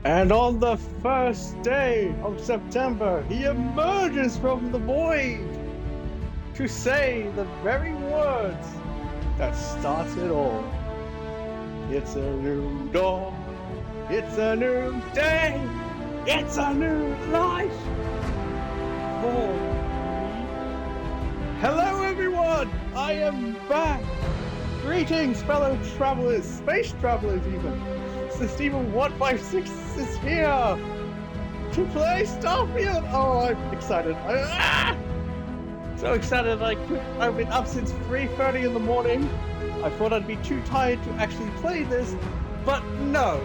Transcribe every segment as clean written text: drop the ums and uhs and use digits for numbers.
And on the first day of September, he emerges from the void to say the very words that start it all. It's a new dawn, it's a new day, it's a new life for me. Hello everyone, I am back. Greetings fellow travelers, space travelers even. Steven 156 is here to play Starfield. Oh, I'm excited. So excited. I've been up since 3:30 in the morning. I thought I'd be too tired to actually play this, but no.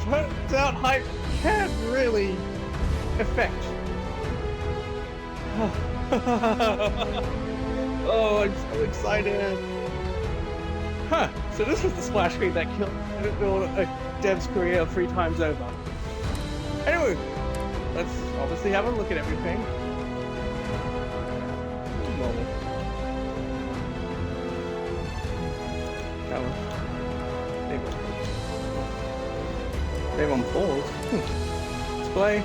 Turns out hype can really affect. Oh, I'm so excited. Huh, so this was the splash screen that killed a dev's career 3 times over. Anyway, let's obviously have a look at everything. Normal. Save on pause. Display.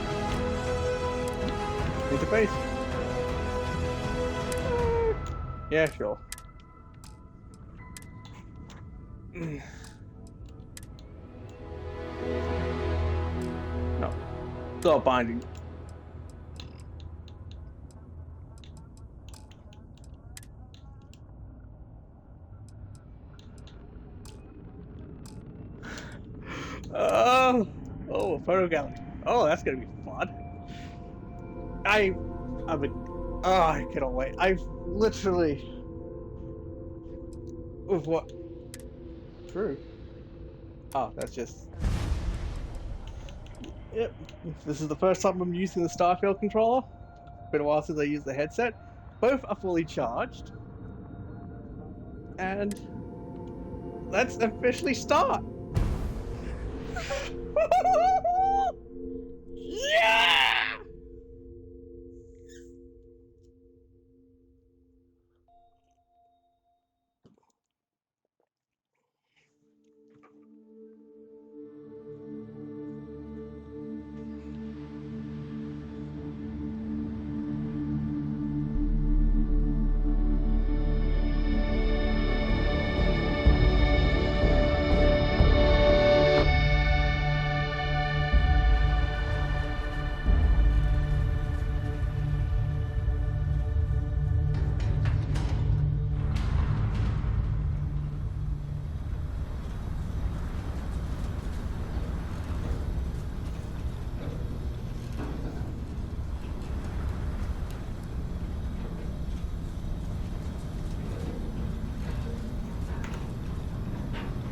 Interface. Yeah, sure. No. Stop binding. Oh, photo gallery. Oh, that's gonna be fun. I cannot wait. I've literally with what? True. Oh, that's just. Yep. This is the first time I'm using the Starfield controller. Been a while since I used the headset. Both are fully charged. And let's officially start. Yeah!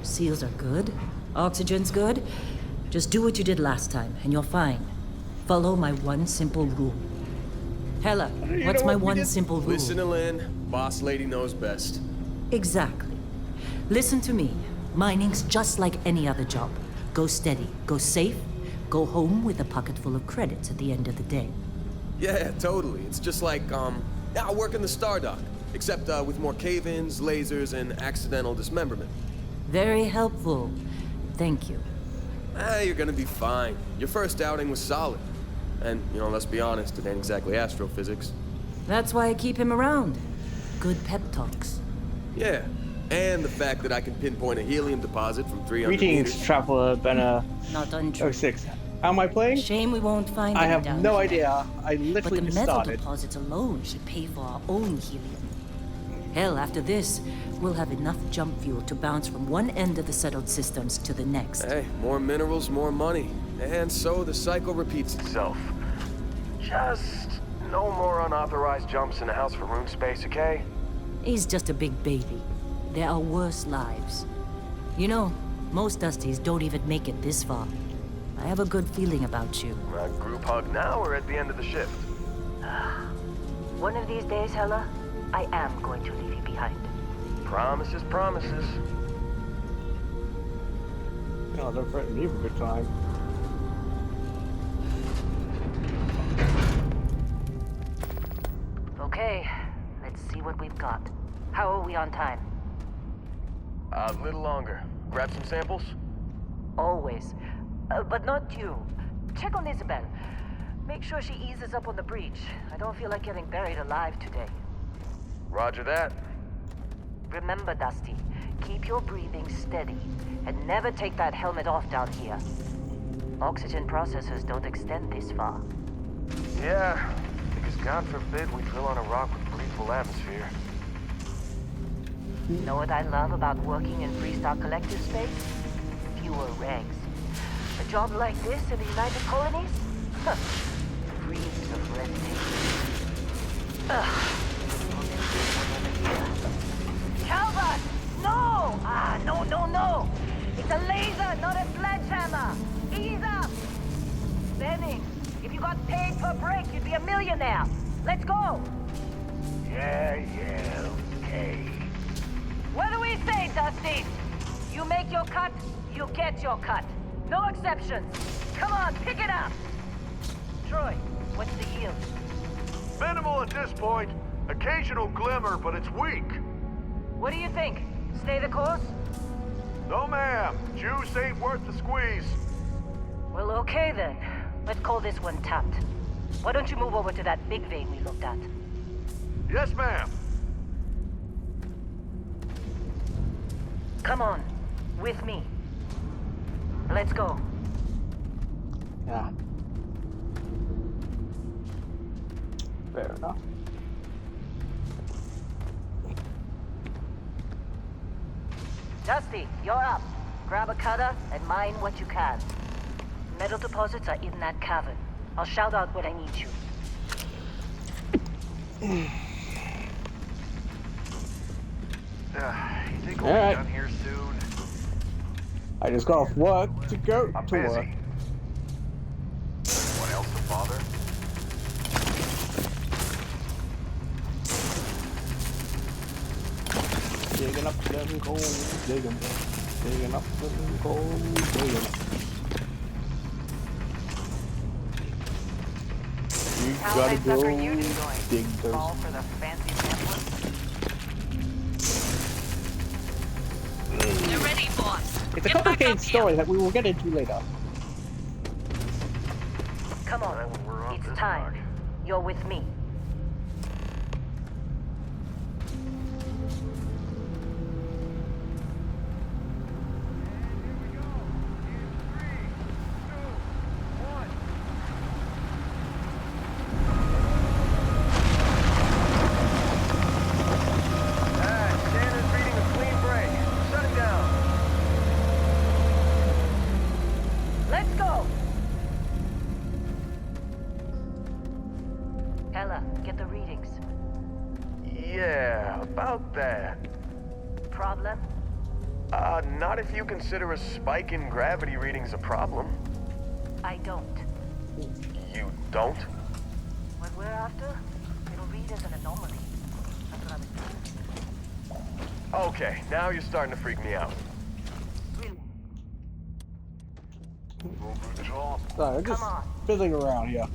Seals are good. Oxygen's good. Just do what you did last time, and you're fine. Follow my one simple rule. Hella, what's my one simple rule? Listen to Lynn. Boss lady knows best. Exactly. Listen to me. Mining's just like any other job. Go steady, go safe, go home with a pocket full of credits at the end of the day. Yeah, totally. It's just like, I work in the Star Dock. Except, with more cave-ins, lasers, and accidental dismemberment. Very helpful. Thank you. You're gonna be fine. Your first outing was solid. And, let's be honest, it ain't exactly astrophysics. That's why I keep him around. Good pep talks. Yeah, and the fact that I can pinpoint a helium deposit from 300 Greetings, meters. Traveler Benna Not untrue. 06. How am I playing? Shame we won't find I him have down no here. idea. I But literally the just metal started. deposits alone should pay for our own helium. Hell, after this, we'll have enough jump fuel to bounce from one end of the settled systems to the next. Hey, more minerals, more money. And so the cycle repeats itself. Just no more unauthorized jumps in the house for room space, okay? He's just a big baby. There are worse lives. You know, most Dusties don't even make it this far. I have a good feeling about you. A group hug now or at the end of the shift? One of these days, Hella, I am going to leave you behind. Promises, promises. Oh, don't threaten me with a good time. Okay, let's see what we've got. How are we on time? A little longer. Grab some samples? Always. But not you. Check on Isabel. Make sure she eases up on the breach. I don't feel like getting buried alive today. Roger that. Remember, Dusty, keep your breathing steady, and never take that helmet off down here. Oxygen processors don't extend this far. Yeah, because God forbid we drill on a rock with breathable atmosphere. Know what I love about working in Freestar Collective space? Fewer regs. A job like this in the United Colonies? Huh. Dreams of breathtaking. Calvert! No! No! It's a laser, not a sledgehammer! Ease up! Benning, if you got paid per break, you'd be a millionaire. Let's go! Yeah, okay. What do we say, Dusty? You make your cut, you get your cut. No exceptions. Come on, pick it up! Troy, what's the yield? Minimal at this point. Occasional glimmer, but it's weak. What do you think? Stay the course? No, ma'am. Juice ain't worth the squeeze. Well, okay then. Let's call this one tapped. Why don't you move over to that big vein we looked at? Yes, ma'am. Come on. With me. Let's go. Yeah. Fair enough. Dusty, you're up. Grab a cutter and mine what you can. Metal deposits are in that cavern. I'll shout out when I need you. You think we'll All be right. done here soon? I just got off work to go I'm to work. busy. What else to bother? Digging up them coals, digging up them coals, digging. You How gotta high suck go are you doing? dig Fall those. for the fancy pamphlets? They're ready, boss. It's a Get back complicated up here. story that we will get into later. Come on. Right when we're on It's this time. rock. You're with me. Standard reading a clean break. Shut it down. Let's go! Ella, get the readings. Yeah, about that. Problem? Not if you consider a spike in gravity readings a problem. I don't. You don't? What we're after, it'll read as an anomaly. That's what I was doing. Okay, now you're starting to freak me out. Really? Good job. Sorry, I'm just Come on. fiddling around here.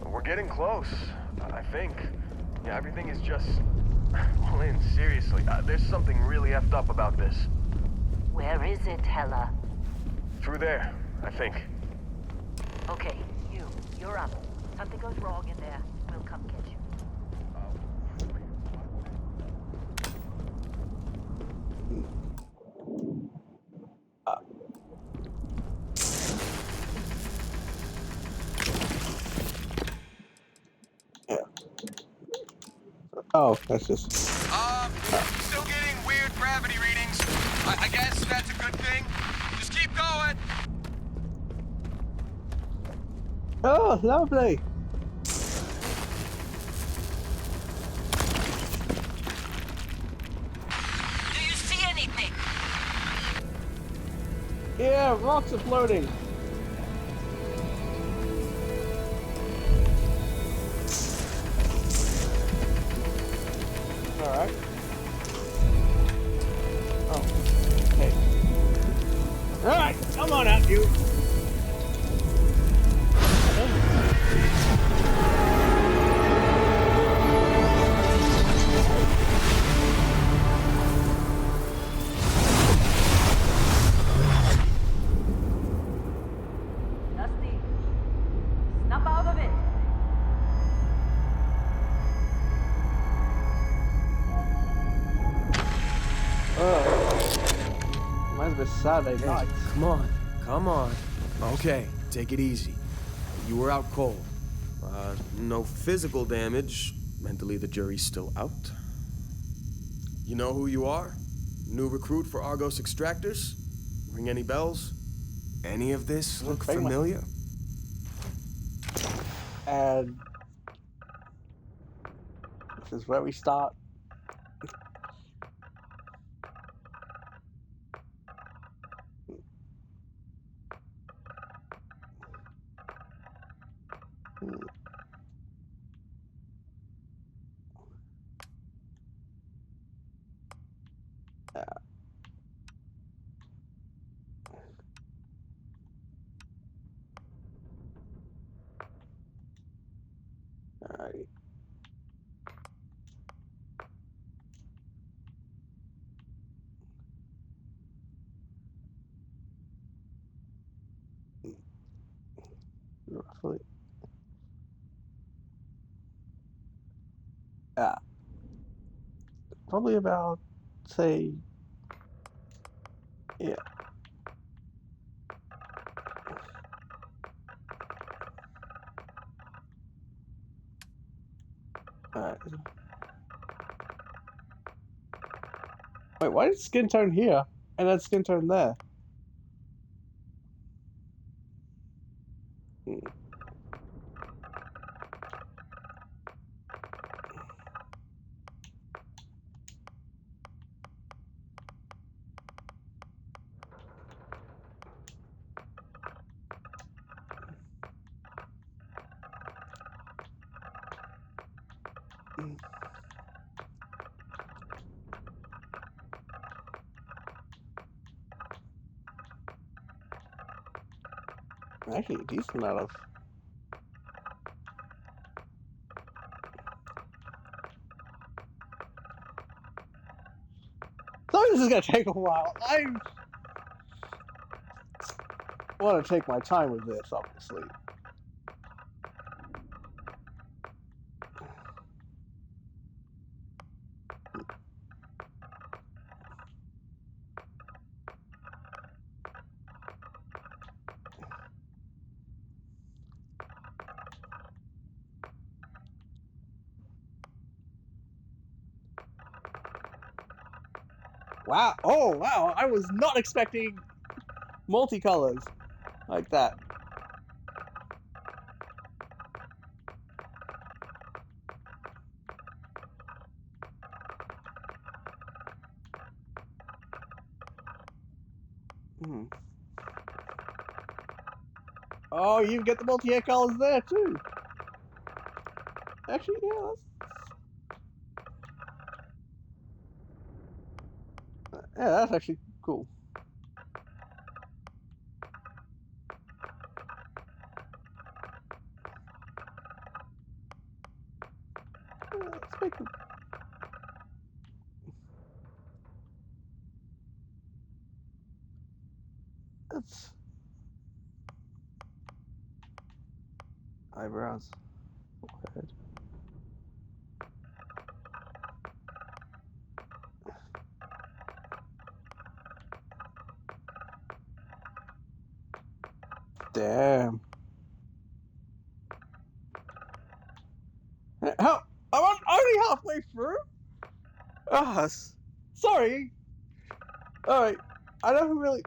We're getting close, I think. Yeah, everything is just... Lynn, seriously, there's something really effed up about this. Where is it, Hella? Through there, I think. Okay, you're up. Something goes wrong in there, we'll come get you. Yeah. Oh, that's just. Still getting weird gravity readings. I guess that's a good thing. Just keep going. Oh, lovely. Do you see anything? Yeah, rocks are floating. Alright. Oh, okay. Alright, come on out, you. long this Saturday Hey, night. come on. Come on. Okay, take it easy. You were out cold. No physical damage. Mentally, the jury's still out. You know who you are? New recruit for Argos Extractors? Ring any bells? Any of this look bang my- familiar? And this is where we start. Alright. Roughly. Yeah. Probably about, say, yeah. Alright. Wait, why is skin tone here and then skin tone there? Hmm. Actually, a decent amount of. So this is gonna take a while. I want to take my time with this, obviously. Wow! Oh, wow! I was not expecting multicolors like that. Hmm. Oh, you get the multi-hair colors there too. Actually, yeah, that's actually cool. Let's make them. That's eyebrows. Forehead. Damn. How? I'm only halfway through. Ah, sorry. All right. I don't really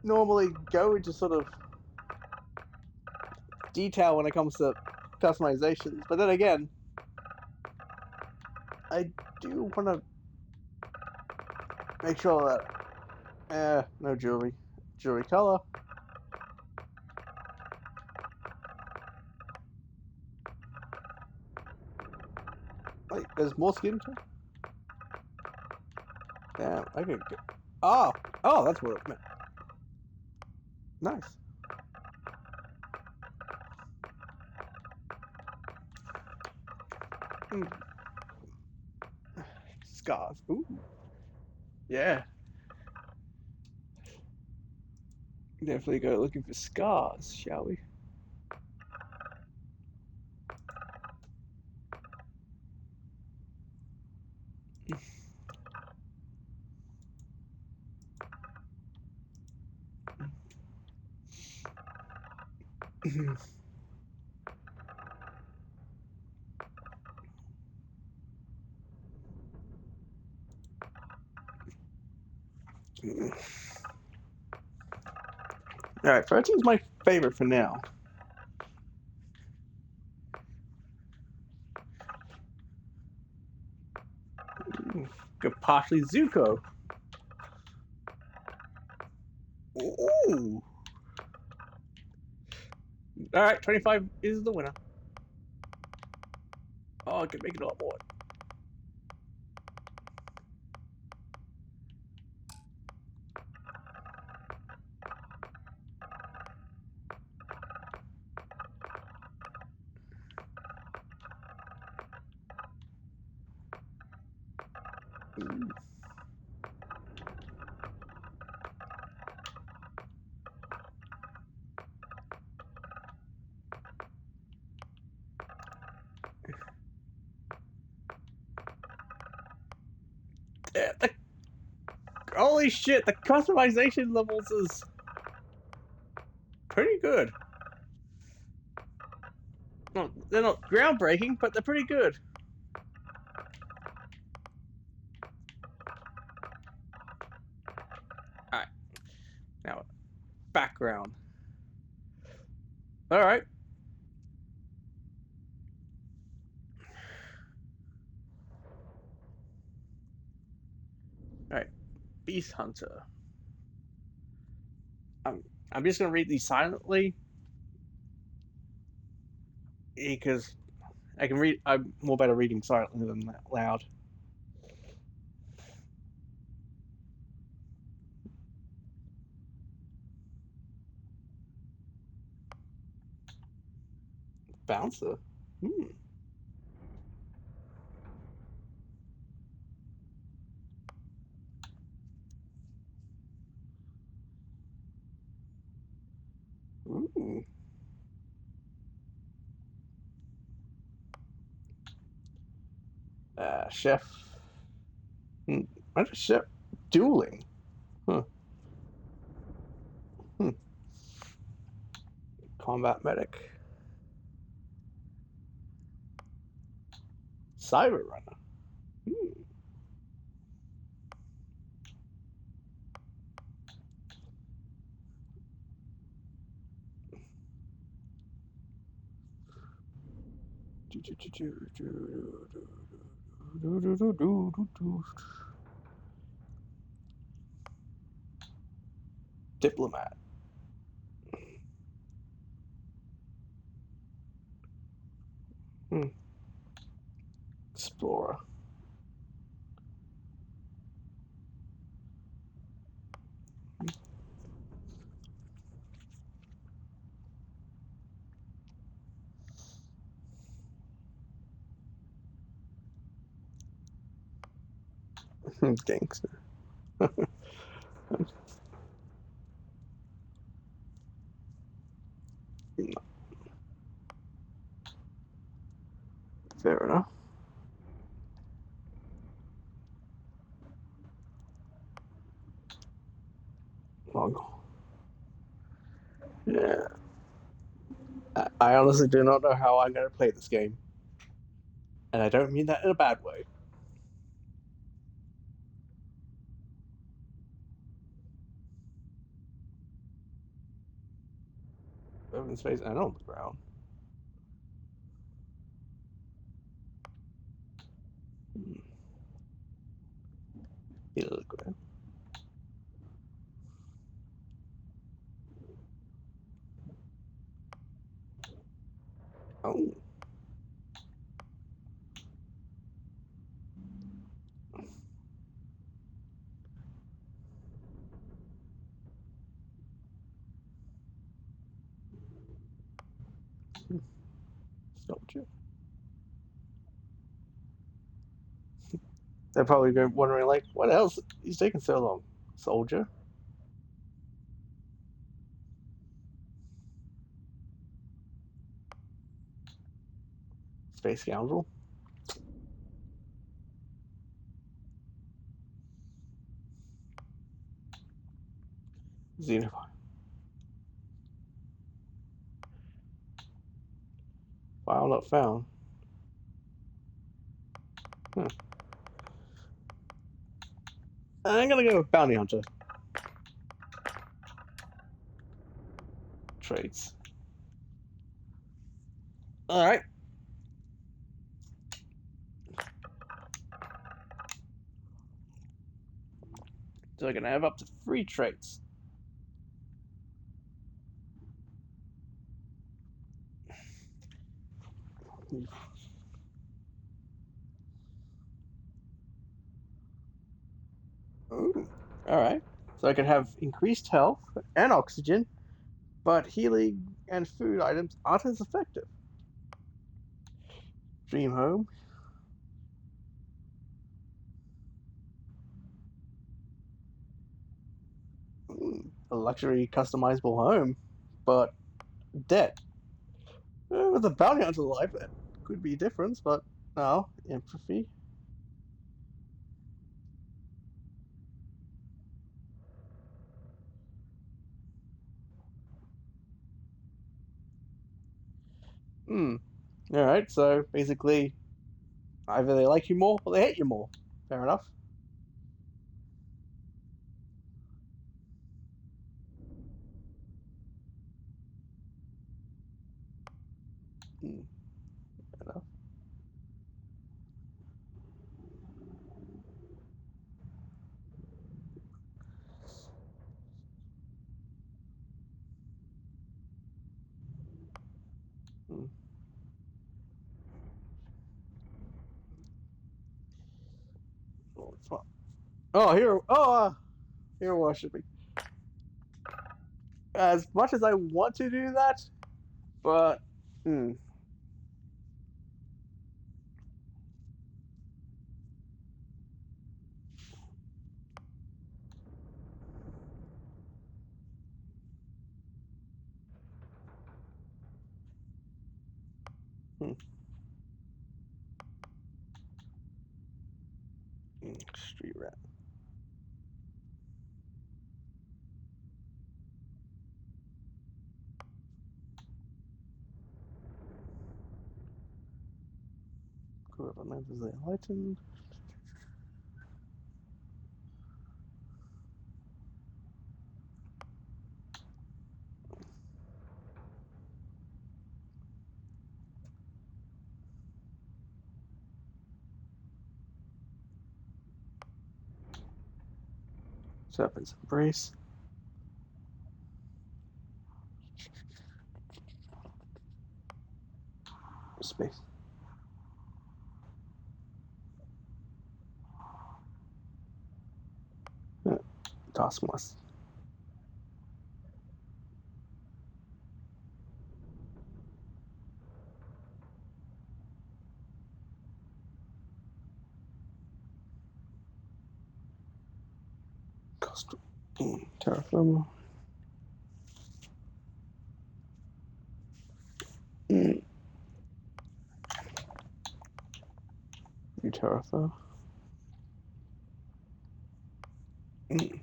normally go into sort of detail when it comes to customizations, but then again, I do want to make sure that no jewelry color. Wait, there's more skin tone? Damn, I could go. Oh, that's what it meant. Nice. Mm. Scars. Ooh. Yeah. Definitely go looking for scars, shall we? Alright, 13's my favorite for now. Could partially Zuko. Ooh. Alright, 25 is the winner. Oh, I can make it a lot more. Yeah, holy shit, the customization levels is pretty good. Well, they're not groundbreaking, but they're pretty good. Alright, now background. Alright. Alright, Beast Hunter. I'm just gonna read these silently because I can read. I'm more better reading silently than that loud. Bouncer. Hmm. Ooh. Chef. Hmm. What is chef? Dueling. Huh. Hmm. Combat medic. Cyber runner. Hmm. Diplomat. Hmm. Explorer. Gangster. Fair enough. Well, yeah. I honestly do not know how I'm going to play this game. And I don't mean that in a bad way. Open space and on the ground. Hmm. Pilgrim. Oh. Soldier. They're probably wondering, like, what else? He's taking so long. Soldier. Space scoundrel. Xenophon. File not found. I'm gonna go with Bounty Hunter. Traits. Alright. So I can have up to 3 traits. Ooh. Alright. So I can have increased health and oxygen, but healing and food items aren't as effective. Dream home. A luxury customizable home, but debt. With a bounty hunter life, that could be a difference, but no. Empathy. Hmm. Alright, so basically, either they like you more or they hate you more. Fair enough. Hmm. Fair enough. Hmm. Oh, here. Hero worshipping. As much as I want to do that, but hmm. Hmm. Street rat. Whoever members they enlightened. Serpent's embrace. Space. Taskmaster. Costume. Terraformer. Mm. New Terraformer. Mm.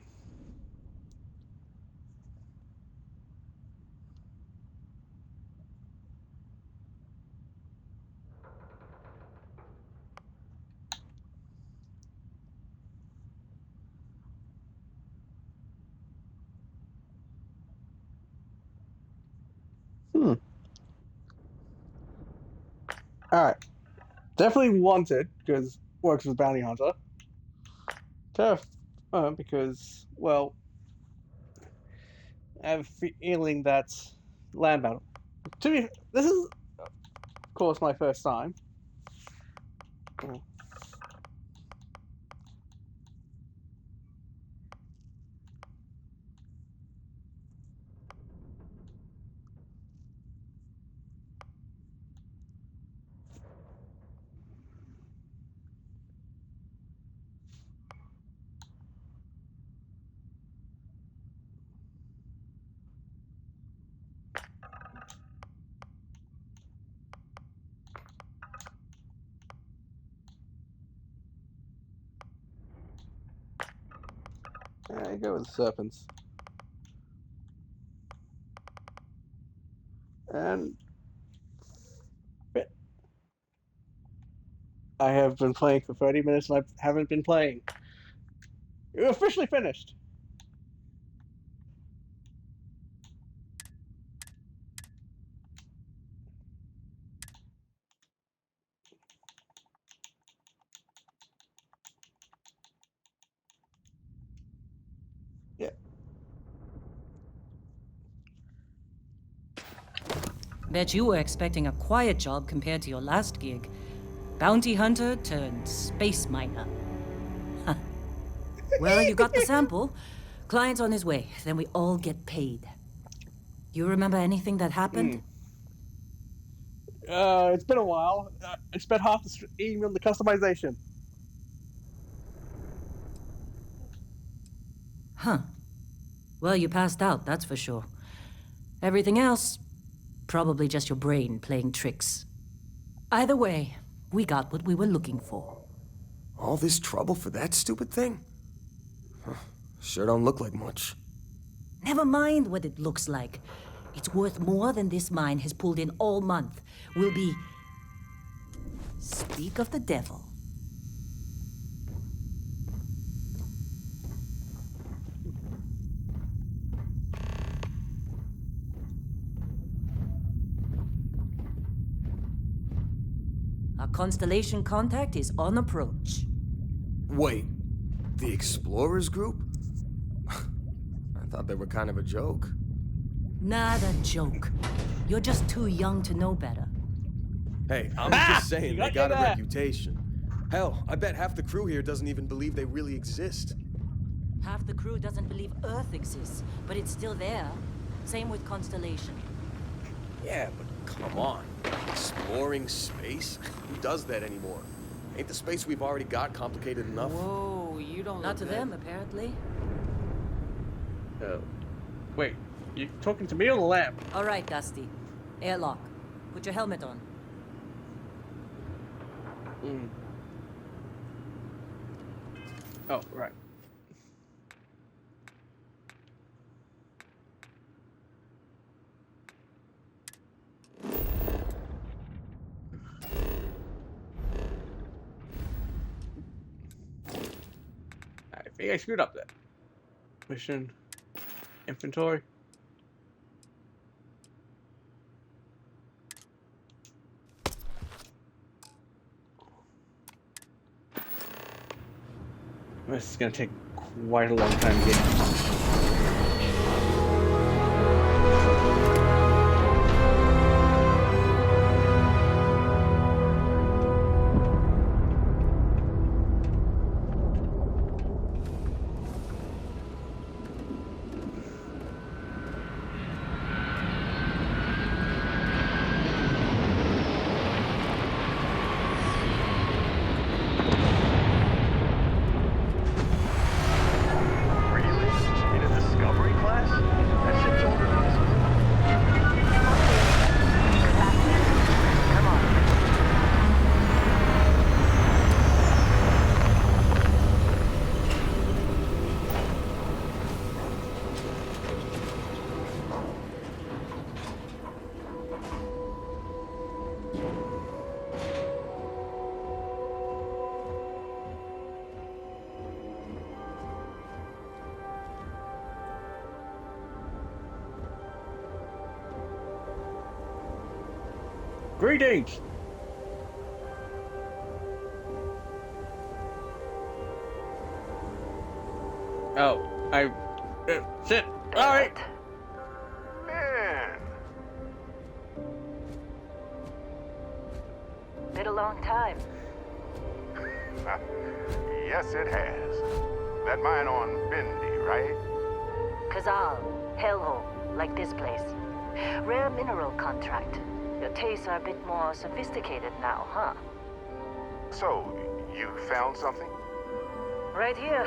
Hmm. Alright. Definitely wanted, because works with Bounty Hunter. Terra, because, well, I have a feeling that land battle. To be, this is, of course, my first time. Oh. I go with serpents. And I have been playing for 30 minutes and I haven't been playing. You're officially finished. Yeah. Bet you were expecting a quiet job compared to your last gig. Bounty hunter turned space miner. Huh. Well, you got the sample. Client's on his way. Then we all get paid. You remember anything that happened? It's been a while. I spent half the email on the customization. Huh. Well, you passed out, that's for sure. Everything else, probably just your brain playing tricks. Either way, we got what we were looking for. All this trouble for that stupid thing? Huh. Sure don't look like much. Never mind what it looks like. It's worth more than this mine has pulled in all month. We'll be... Speak of the devil. Our Constellation contact is on approach. Wait, the Explorers group? I thought they were kind of a joke. Not a joke. You're just too young to know better. Hey, I'm just saying, You they got got a that. reputation. Hell, I bet half the crew here doesn't even believe they really exist. Half the crew doesn't believe Earth exists, but it's still there. Same with Constellation. Yeah, but come on. Exploring space? Who does that anymore? Ain't the space we've already got complicated enough? Whoa, you don't Not to them, apparently. Wait, you talking to me or the lamp? All right, Dusty. Airlock. Put your helmet on. Oh, right. I think I screwed up there. Mission. Inventory. This is gonna take quite a long time to get. Really? In a Discovery class? That ship's older than us. Come on. Greetings! Oh, sit. Alright. Man, Been a long time. yes it has. That mine on Bendy, right? Kazal, hellhole, like this place. Rare mineral contract. Your tastes are a bit more sophisticated now, huh? So, you found something? Right here.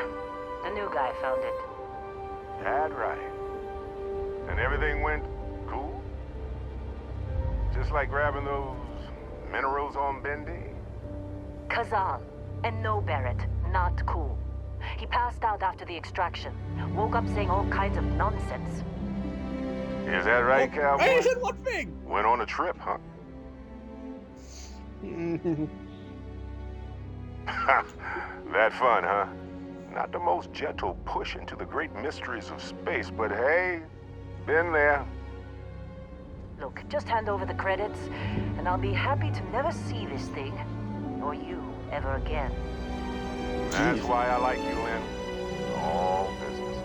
The new guy found it. That right. And everything went cool? Just like grabbing those minerals on Bendy? Kazal, and no Barrett, not cool. He passed out after the extraction. Woke up saying all kinds of nonsense. Is that right, cowboy? Hey, you said one thing! Went on a trip, huh? That fun, huh? Not the most gentle push into the great mysteries of space, but hey, been there. Look, just hand over the credits, and I'll be happy to never see this thing, or you, ever again. That's why I like you, Lynn. All business.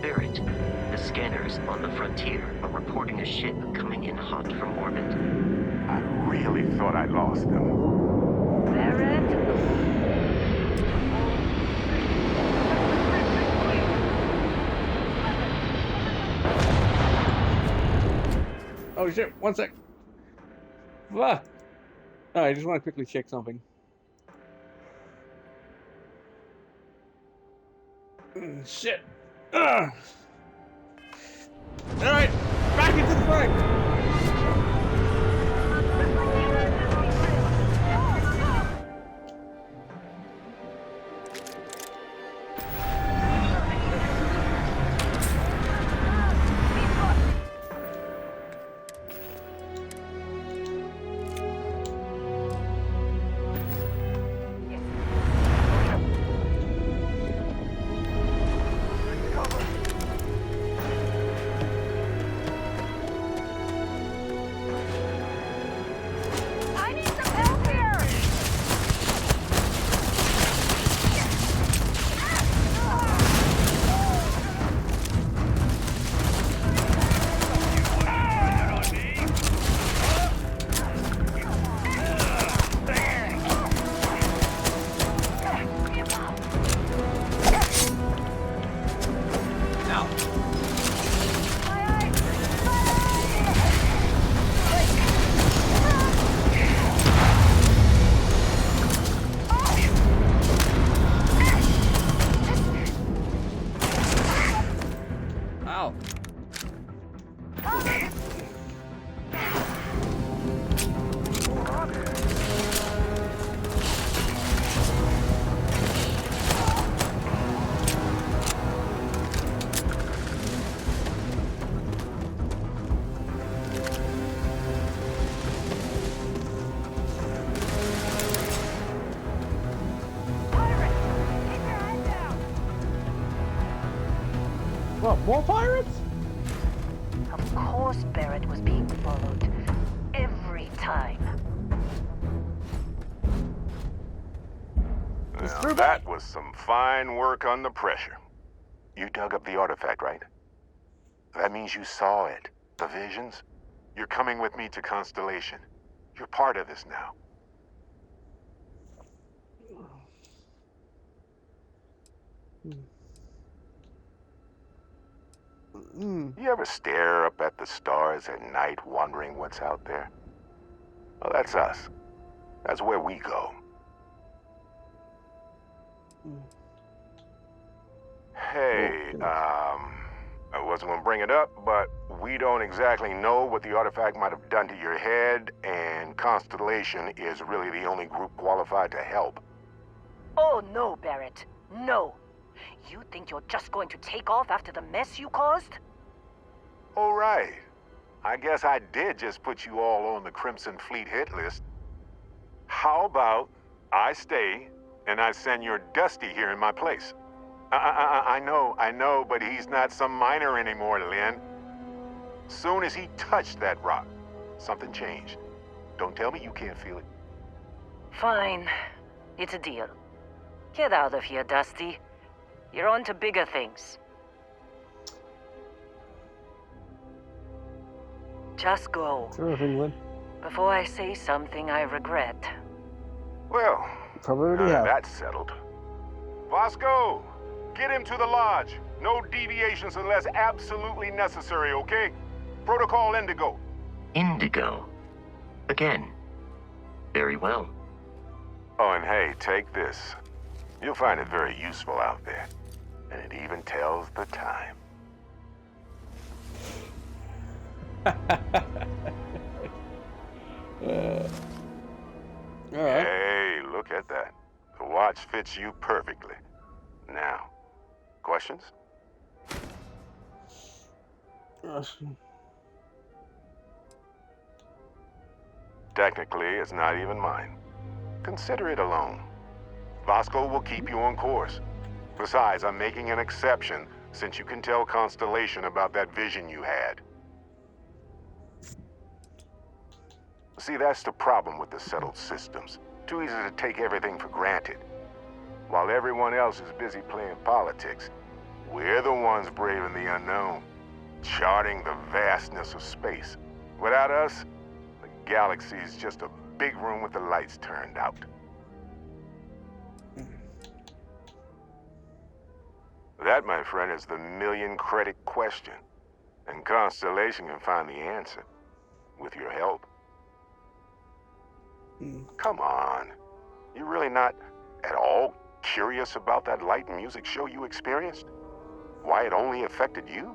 Barrett, the scanners on the frontier are reporting a ship coming in hot from orbit. I really thought I lost them. Barrett? Oh shit, one sec. Ah. Oh, I just want to quickly check something. Shit. Ugh. Alright, back into the fight. I need some help here! Ow. What, more pirates? Of course Barrett was being followed. Every time. Now, that was some fine work under pressure. You dug up the artifact, right? That means you saw it. The visions? You're coming with me to Constellation. You're part of this now. You ever stare up at the stars at night wondering what's out there? Well, that's us. That's where we go. Hey, I wasn't gonna bring it up, but we don't exactly know what the artifact might have done to your head, and Constellation is really the only group qualified to help. Oh no, Barrett. No. You think you're just going to take off after the mess you caused? All right. I guess I did just put you all on the Crimson Fleet hit list. How about I stay and I send your Dusty here in my place? I know, but he's not some miner anymore, Lynn. Soon as he touched that rock, something changed. Don't tell me you can't feel it. Fine. It's a deal. Get out of here, Dusty. You're on to bigger things. Just go. Sure of England. Before I say something I regret. Well, Probably already have. that's settled. Vasco, get him to the lodge. No deviations unless absolutely necessary, okay? Protocol Indigo. Indigo. Again. Very well. Oh, and hey, take this. You'll find it very useful out there. And it even tells the time. All right. Hey, look at that. The watch fits you perfectly. Now, questions? Technically, it's not even mine. Consider it a loan. Vasco will keep you on course. Besides, I'm making an exception since you can tell Constellation about that vision you had. See, that's the problem with the settled systems. Too easy to take everything for granted. While everyone else is busy playing politics, we're the ones braving the unknown, charting the vastness of space. Without us, the galaxy is just a big room with the lights turned out. That, my friend, is the million-credit question. And Constellation can find the answer. With your help. Come on. You really not at all curious about that light and music show you experienced? Why it only affected you?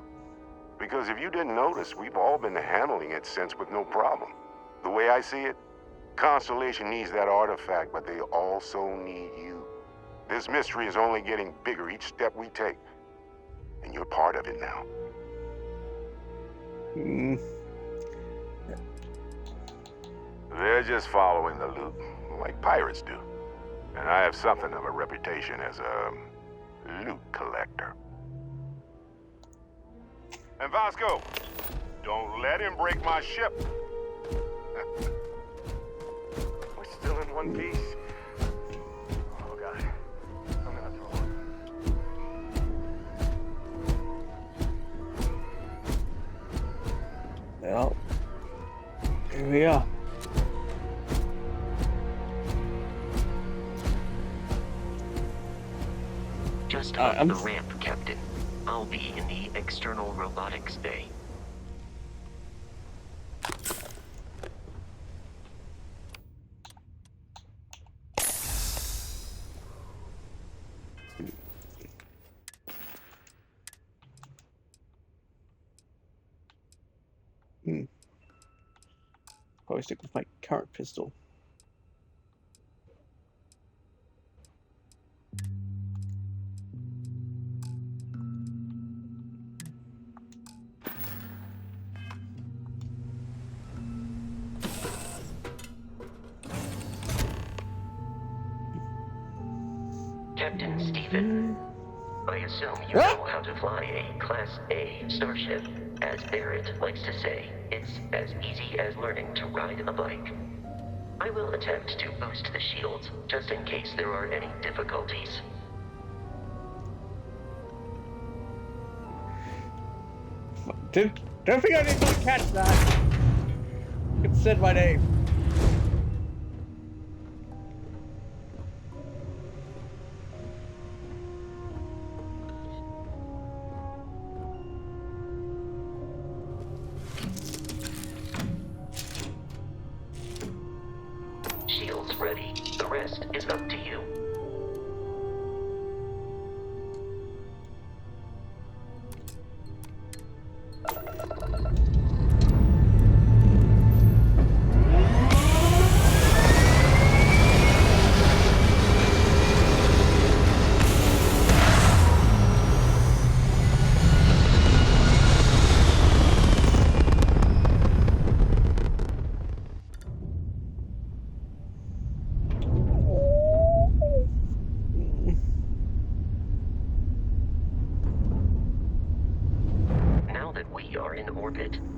Because if you didn't notice, we've all been handling it since with no problem. The way I see it, Constellation needs that artifact, but they also need you. This mystery is only getting bigger each step we take. And you're part of it now. They're just following the loot, like pirates do. And I have something of a reputation as a loot collector. And Vasco, don't let him break my ship. We're still in one piece. Oh, God. I'm gonna throw up. Well, here we are. Just up the ramp, Captain. I'll be in the external robotics bay. Probably stick with my current pistol. Captain Stephen, I assume you know how to fly a Class A starship. As Barrett likes to say, it's as easy as learning to ride a bike. I will attempt to boost the shields, just in case there are any difficulties. Don't think I did not catch that. It said my name. Shields ready. The rest is up to you.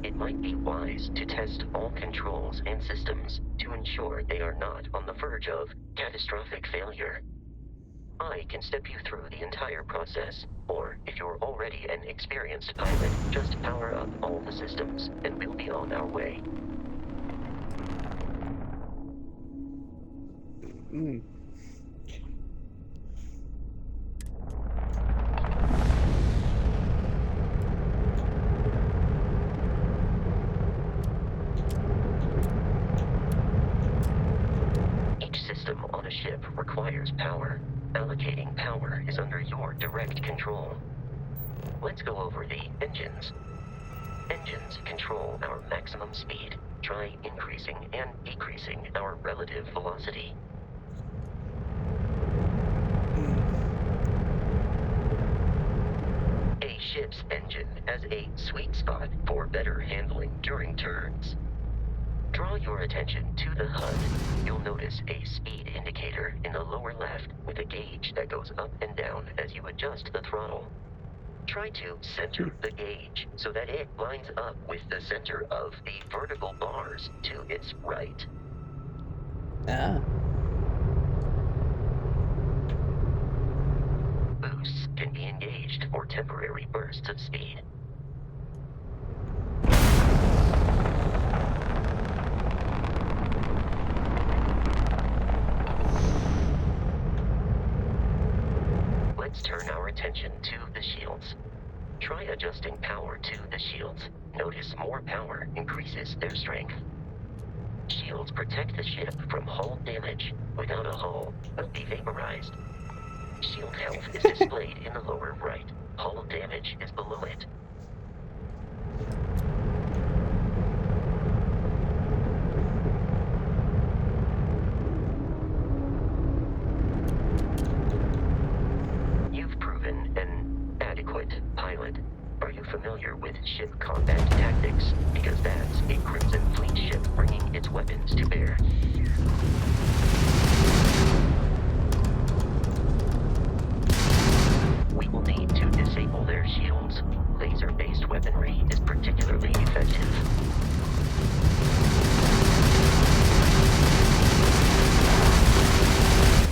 It might be wise to test all controls and systems to ensure they are not on the verge of catastrophic failure. I can step you through the entire process, or if you're already an experienced pilot, just power up all the systems, and we'll be on our way. Requires power. Allocating power is under your direct control. Let's go over the engines. Engines control our maximum speed. Try increasing and decreasing our relative velocity. A ship's engine has a sweet spot for better handling during turns. Draw your attention to the HUD. You'll notice a speed indicator in the lower left with a gauge that goes up and down as you adjust the throttle. Try to center the gauge so that it lines up with the center of the vertical bars to its right. Ah. Boosts can be engaged for temporary bursts of speed. Let's turn our attention to the shields. Try adjusting power to the shields. Notice more power increases their strength. Shields protect the ship from hull damage. Without a hull, will be vaporized. Shield health is displayed in the lower right. Hull damage is below it. You've proven an adequate pilot. Are you familiar with ship combat tactics? Because that's a Crimson Fleet ship bringing its weapons to bear. We will need to disable their shields. Laser-based weaponry is particularly effective.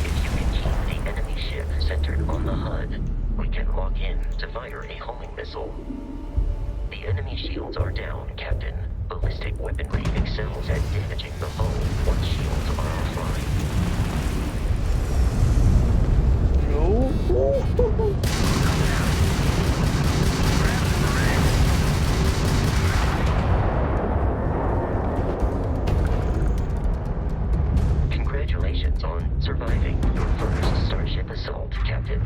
If you can keep the enemy ship centered on the HUD, we can lock in to fire a homing missile. The enemy shields are down, Captain. Ballistic weaponry excels at damaging the hull once shields are offline. Congratulations on surviving your first Starship assault, Captain.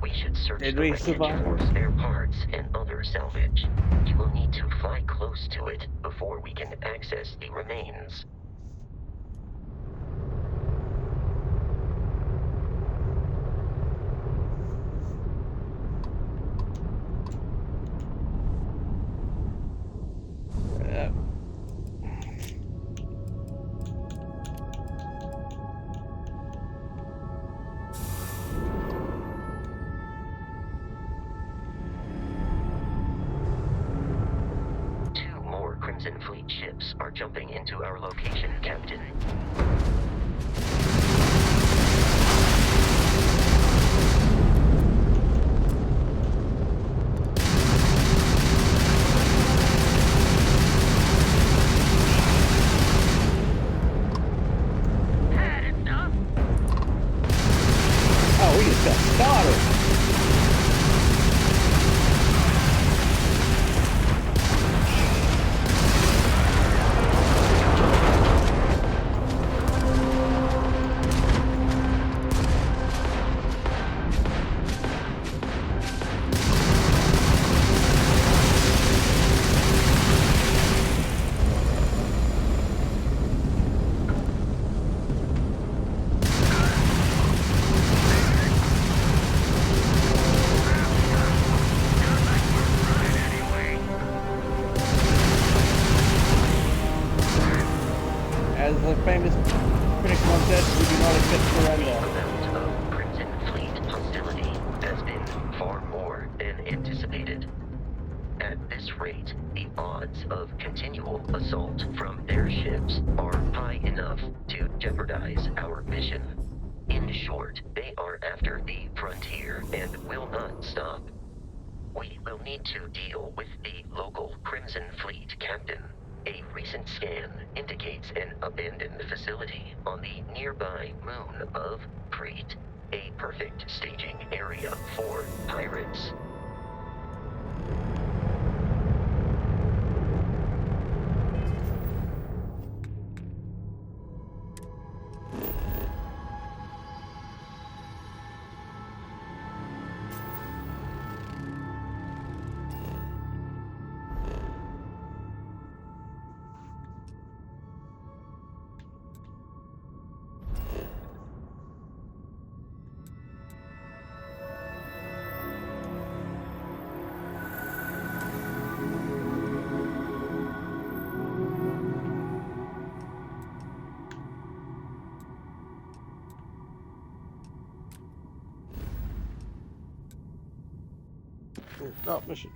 We should search Did the we wreckage survive? for spare parts and other salvage. You will need to fly close to it before we can access the remains. Two more Crimson Fleet ships are jumping into our location, Captain. Had enough. Oh, we just got started. As the famous critic once said, we do not accept The surrender. amount of Crimson Fleet hostility has been far more than anticipated. At this rate, the odds of continual assault from their ships are high enough to jeopardize our mission. In short, they are after the frontier and will not stop. We will need to deal with the local Crimson Fleet captain. A recent scan indicates an abandoned facility on the nearby moon of Crete, a perfect staging area for pirates. Oh, mission.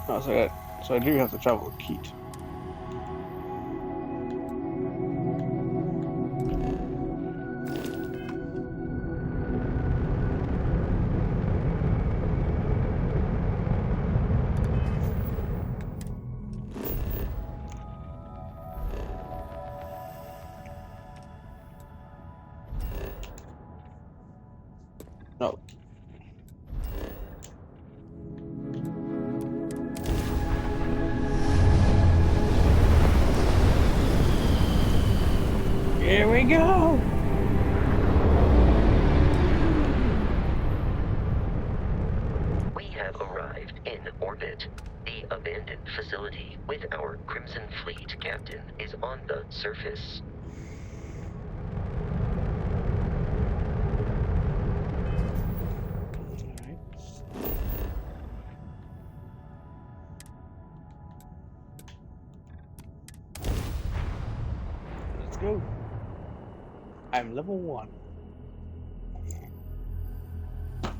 Oh, so I do have to travel with Keat. No. Here we go! We have arrived in orbit. The abandoned facility with our Crimson Fleet captain is on the surface. Alright. Let's go. I'm level 1. How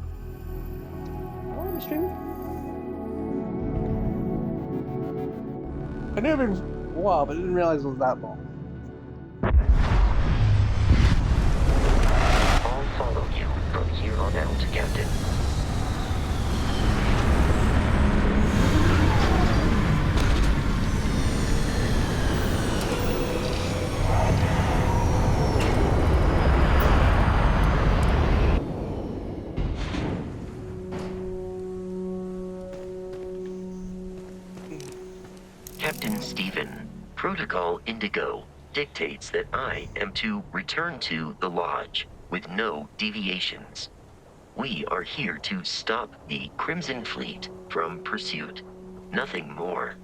long am I streaming? I knew it had been a while, but I didn't realize it was that long. I'll follow you from here on out, Captain. Captain Stephen, Protocol Indigo dictates that I am to return to the Lodge with no deviations. We are here to stop the Crimson Fleet from pursuit. Nothing more.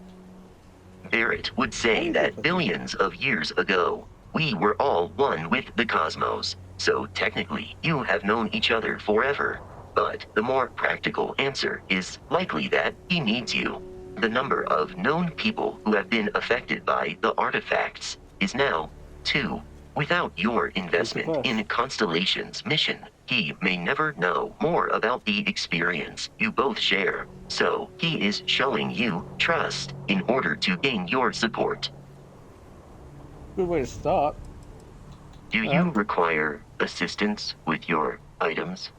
Barrett would say that billions of years ago, we were all one with the cosmos, so technically you have known each other forever. But the more practical answer is likely that he needs you. The number of known people who have been affected by the artifacts is now 2. Without your investment in Constellation's mission, he may never know more about the experience you both share. So he is showing you trust in order to gain your support. Good way to start. Do you require assistance with your items?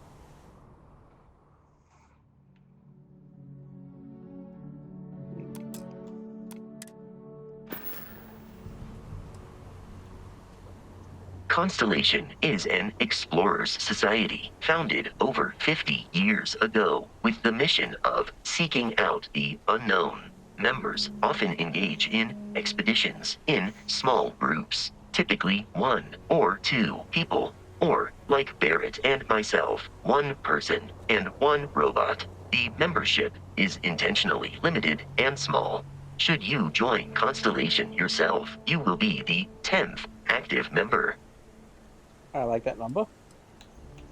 Constellation is an explorers society founded over 50 years ago with the mission of seeking out the unknown. Members often engage in expeditions in small groups, typically 1 or 2 people, or like Barrett and myself, 1 person and 1 robot. The membership is intentionally limited and small. Should you join Constellation yourself, you will be the 10th active member. I like that number.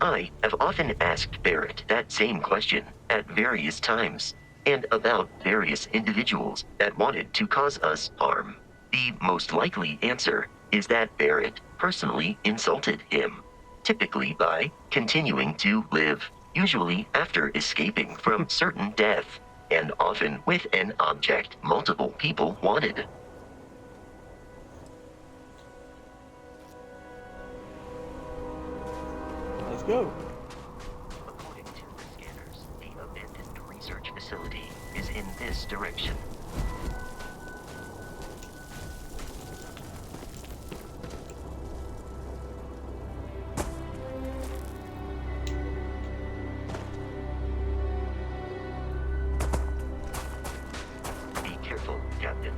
I have often asked Barrett that same question at various times, and about various individuals that wanted to cause us harm. The most likely answer is that Barrett personally insulted him, typically by continuing to live, usually after escaping from certain death, and often with an object multiple people wanted. Let's go. According to the scanners, the abandoned research facility is in this direction. Be careful, Captain.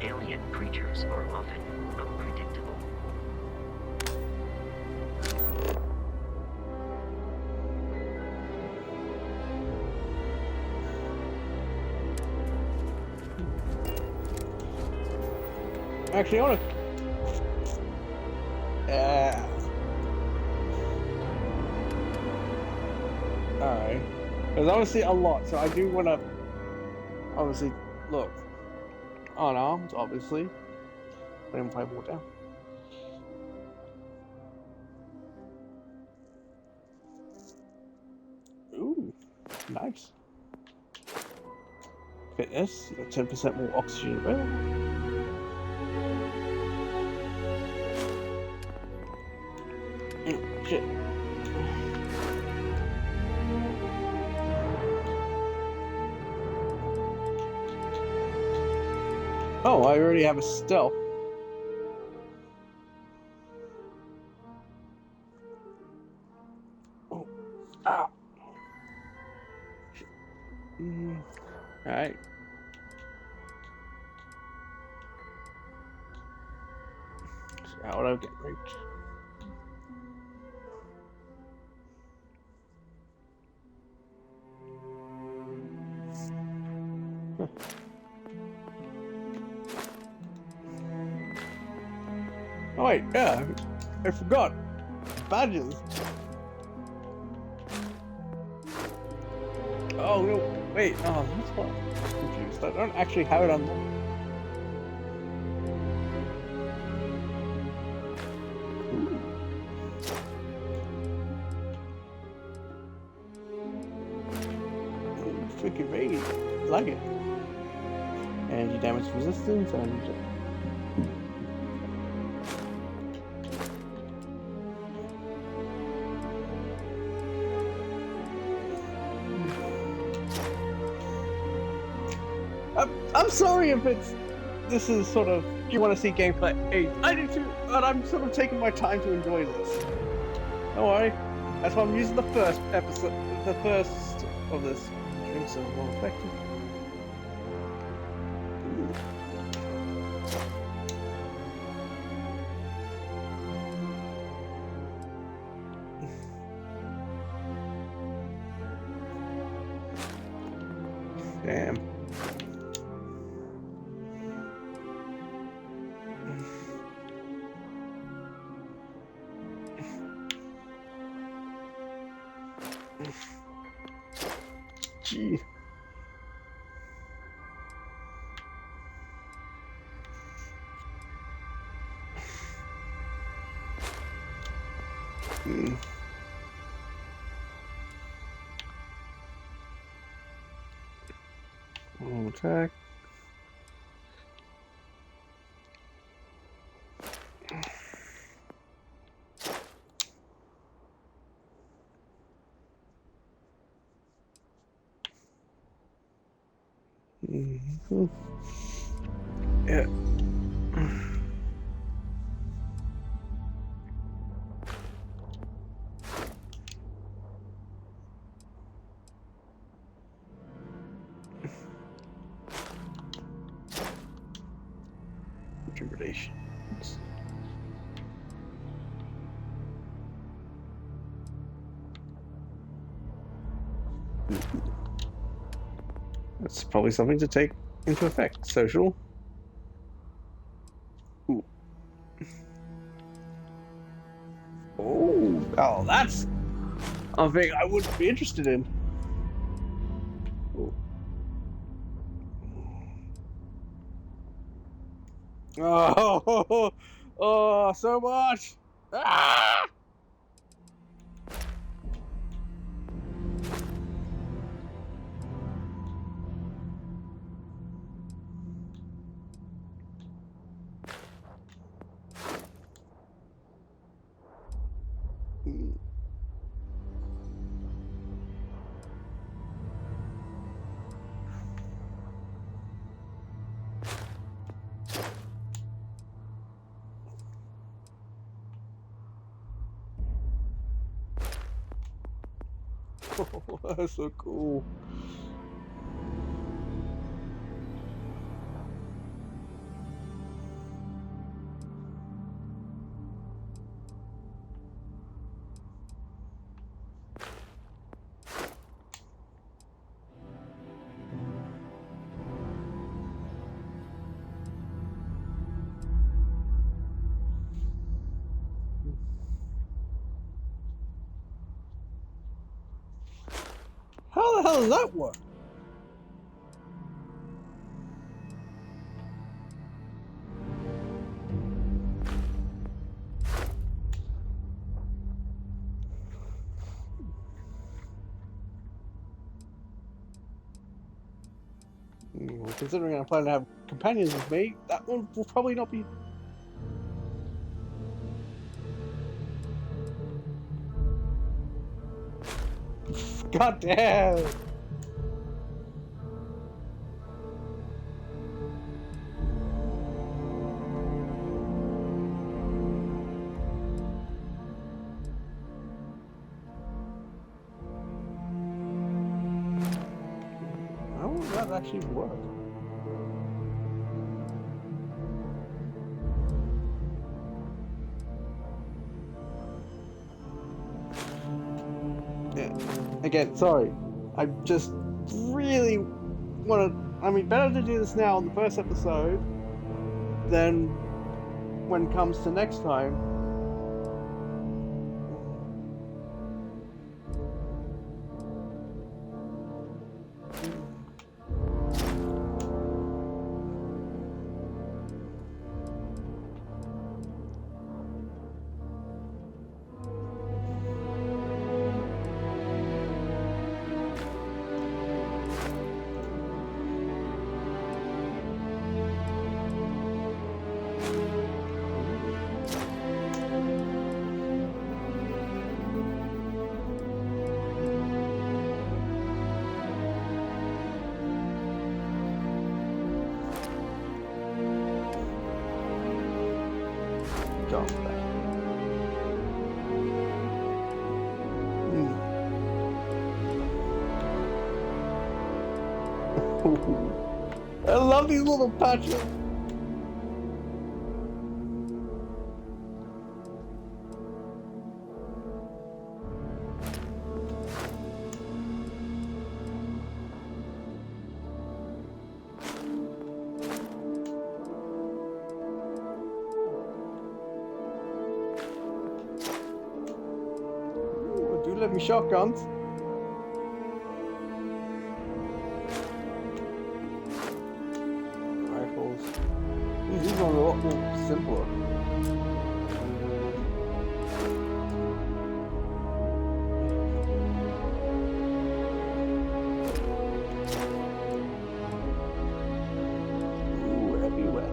Alien creatures are often unpredictable. Actually, I want to. Yeah. Alright. There's obviously a lot, so I do want to obviously look. Unarmed, obviously. But if I walk down. Ooh, nice. Fitness, you got 10% more oxygen available. Shit. Oh, I already have a stealth. Oh, ow. Alright. So how would I get raped? Huh. Oh wait, yeah, I forgot. Badges. Oh no, wait, oh, that's what I'm confused. I don't actually have it unlocked. Ooh. Ooh, freaking rainy. I like it. Energy damage resistance and I'm sorry if this is sort of you want to see gameplay 8. I do too, but I'm sort of taking my time to enjoy this. Don't worry. That's why I'm using the first episode, the first of this. Drinks are more effective. Damn. Gee. Attack. Yeah. Rejuvenation. That's probably something to take into effect. Social. Ooh. Oh, that's a thing I wouldn't be interested in. Ooh. Oh, oh, so much. Ah! Oh, that's so cool. hell does that work? Well, considering I plan to have companions with me, that one will probably not be. God damn! How will that actually work? Again, sorry. I just really want to. I mean, better to do this now in the first episode than when it comes to next time. Jump back. I love these little patches. Ooh, do love me shotguns. Rifles. These ones are a lot more simpler. Ooh, everywhere.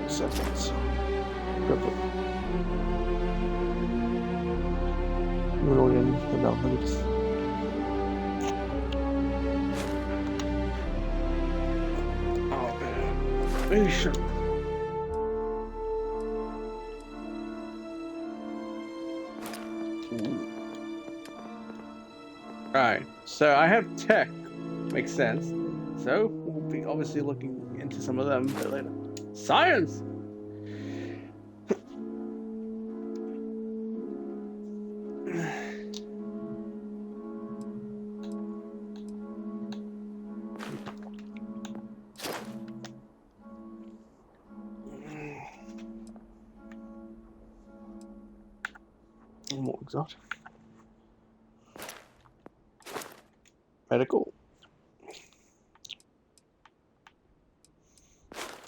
Seconds. Purple. Million developments. Oh man. Patient. Alright, so I have tech. Makes sense. So we'll be obviously looking into some of them a bit later. Science! More exotic. Medical.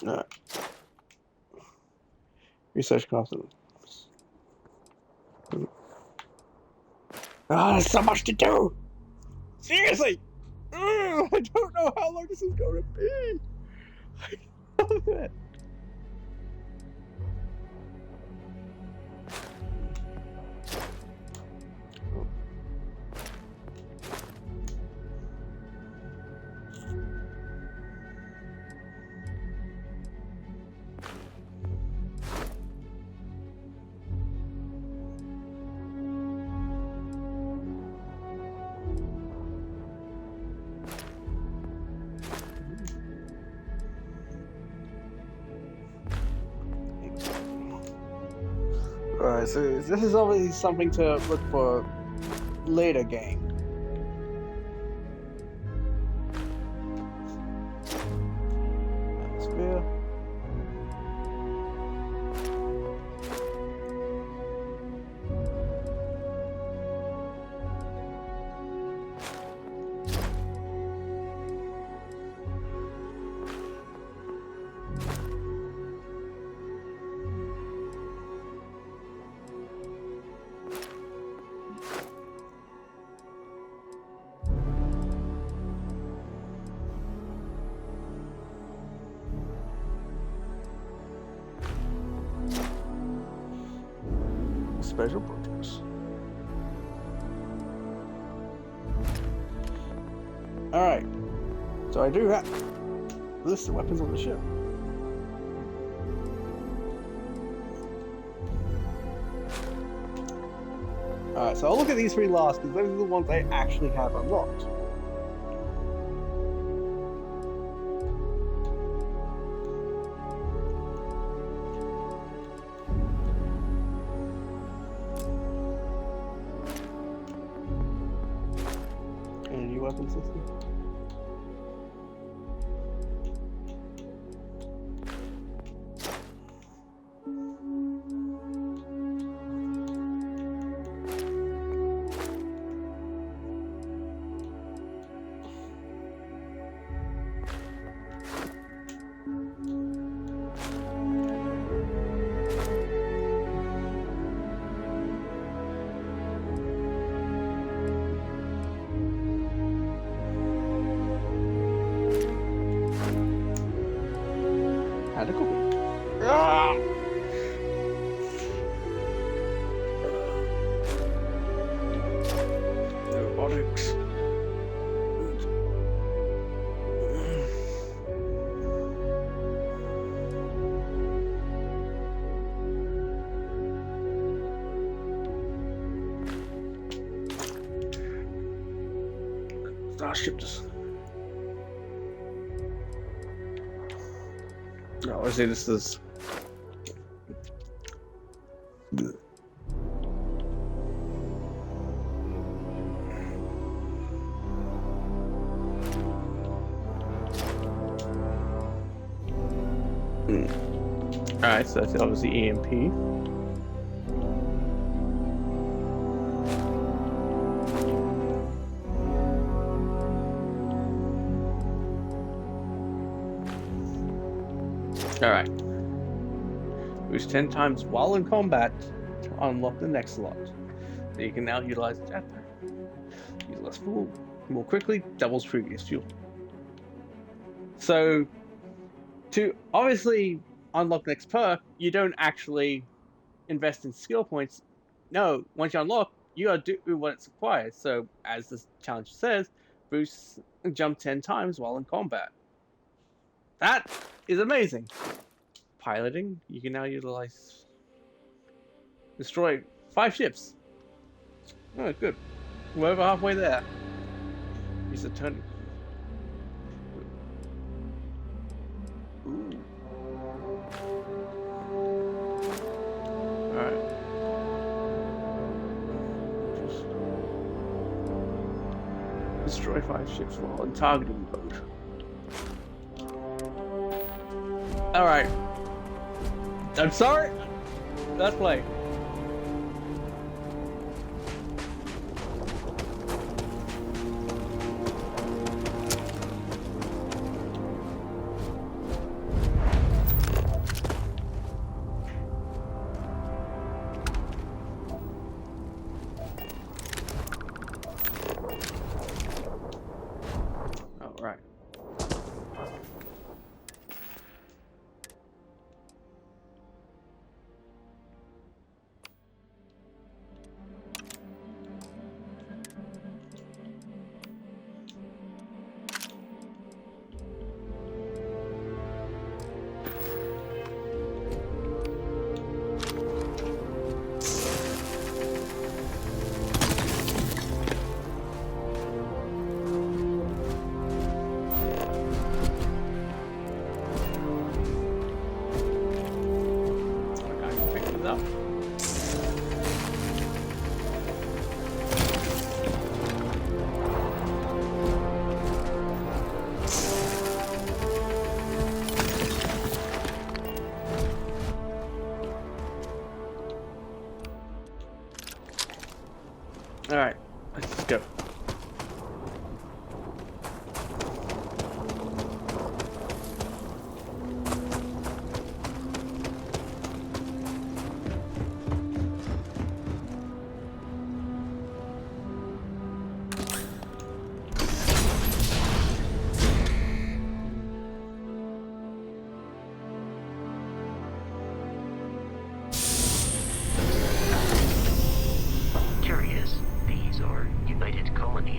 No. Research confidence. Ah, there's so much to do! Seriously! I don't know how long this is going to be! I love it! Alright, so this is obviously something to look for later game. Atmosphere. Special projects. Alright. So I do have a list of weapons on the ship. Alright, so I'll look at these three last because those are the ones I actually have unlocked. Weapon system. Had a cookie. Ah! Robotics. Starship just. No, obviously this is. Alright, so that's obviously EMP. Alright. Boost 10 times while in combat to unlock the next slot. So you can now utilize the jetpack. Use less fuel more quickly, doubles previous fuel. So, to obviously unlock the next perk, you don't actually invest in skill points. No, once you unlock, you gotta do what it's required. So, as this challenge says, boost jump 10 times while in combat. That is amazing. Piloting, you can now utilize destroy 5 ships. Oh, good. We're over halfway there. Use the turn. Ooh. Alright. Destroy 5 ships while in targeting mode. Alright. I'm sorry. Let's play. Alright.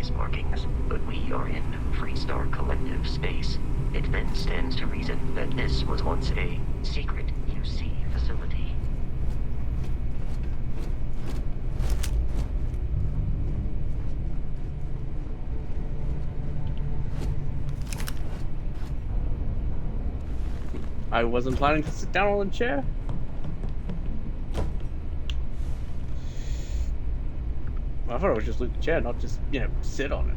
these markings, but we are in Freestar Collective space. It then stands to reason that this was once a secret UC facility. I wasn't planning to sit down on the chair. I thought it was just loot the chair, not just, you know, sit on it.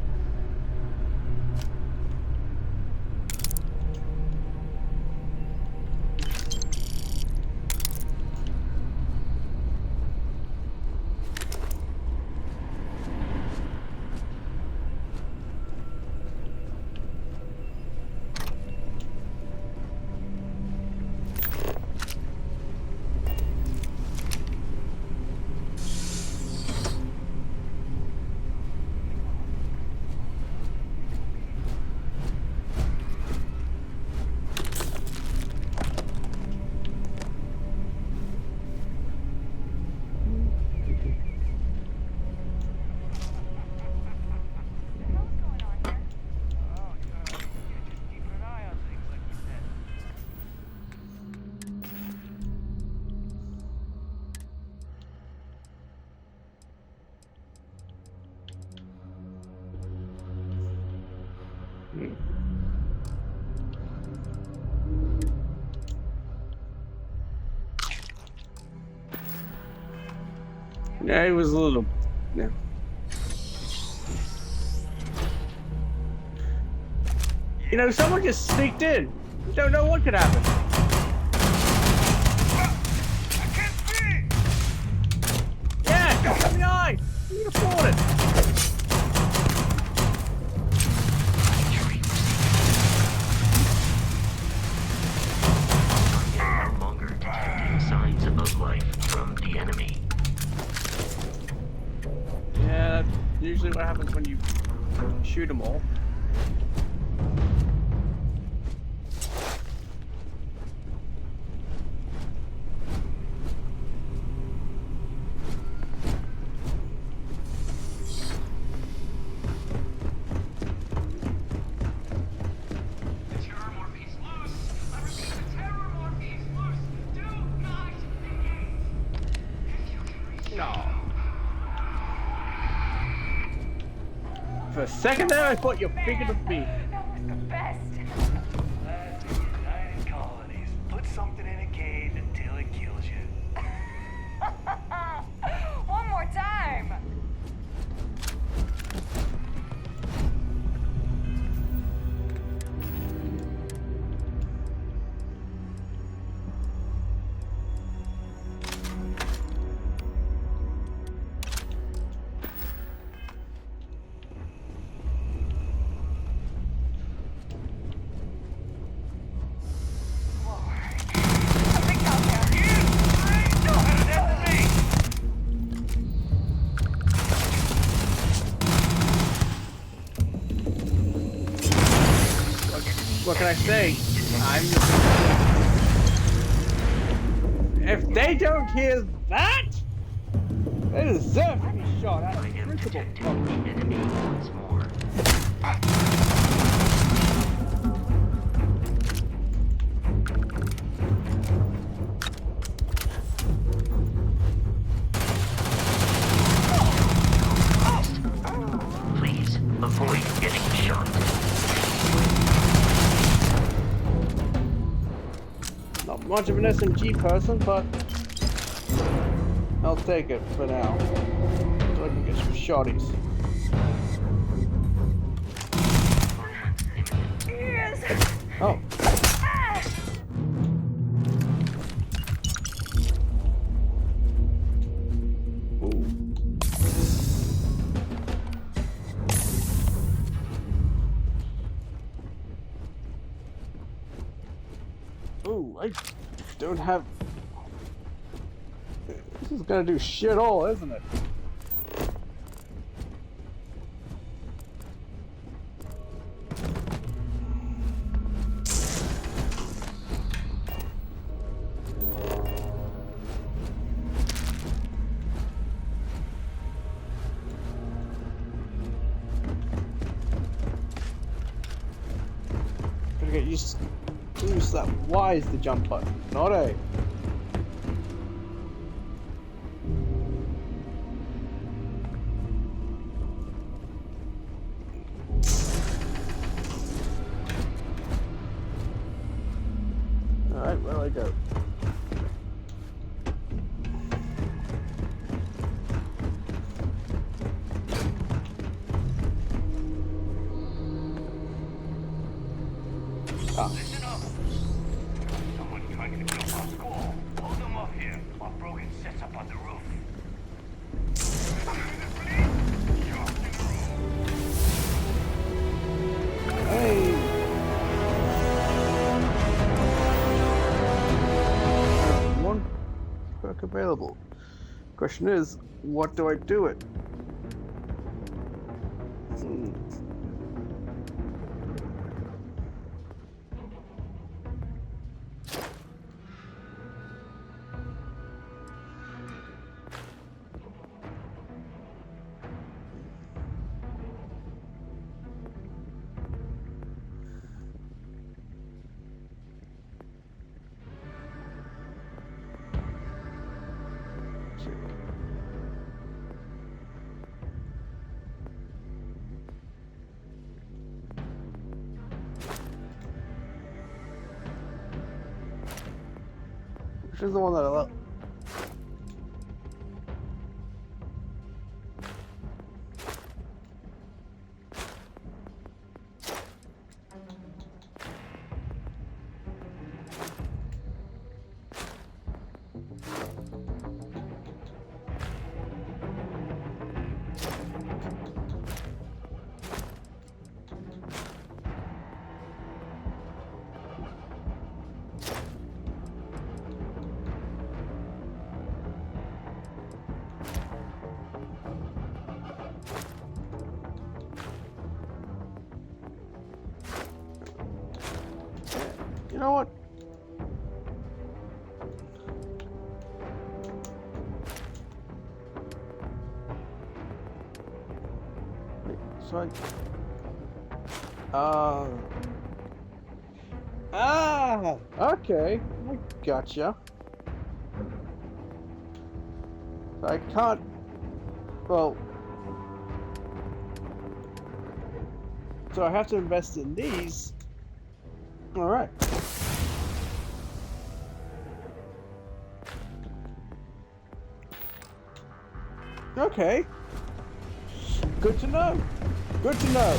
Yeah, he was a little. Yeah. You know, someone just sneaked in. You don't know what could happen. I can't see! Yeah, go from the eye. You can afford it. No longer detecting signs of life from the enemy. Yeah, that's usually what happens when you shoot them all. For a second there, I thought you were bigger than me. That was the best. Let's United Colonies. Put something in a cage until it kills you. One more time. What can I say? If they don't hear that, they deserve to be shot at. I am Principle. detecting the enemy once more. Please avoid getting shot. Not much of an SMG person, but I'll take it for now. So I can get some shotties. Yes. Oh. Ooh, I don't have. This is gonna do shit all, isn't it? Okay, use that. Y is the jump button, not A. Alright, where do I go? Listen up. Someone trying to kill our school. Hold them off here while Brogan sets up on the roof. Hey! One perk available. Question is, what do I do it? Which is the one that I love? You know what? Wait, so okay, I gotcha. So I can't, well, so I have to invest in these. Alright. Okay. Good to know. Good to know.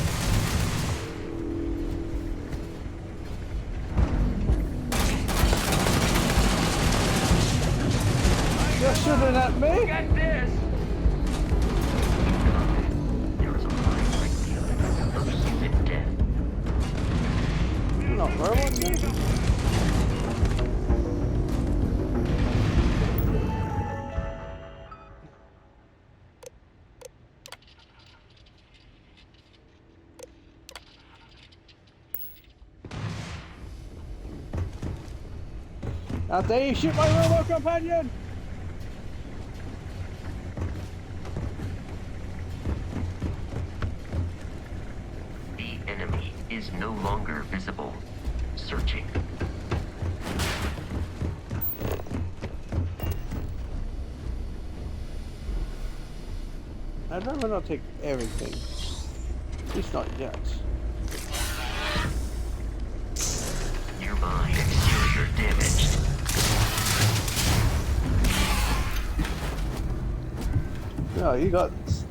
You're shooting at me? Get this! There is a fine likelihood of human death. You're not robots, maybe? How dare you shoot my robot companion! The enemy is no longer visible. Searching. I'd rather not take everything. At least not yet. Nearby exterior damaged. No, you got this.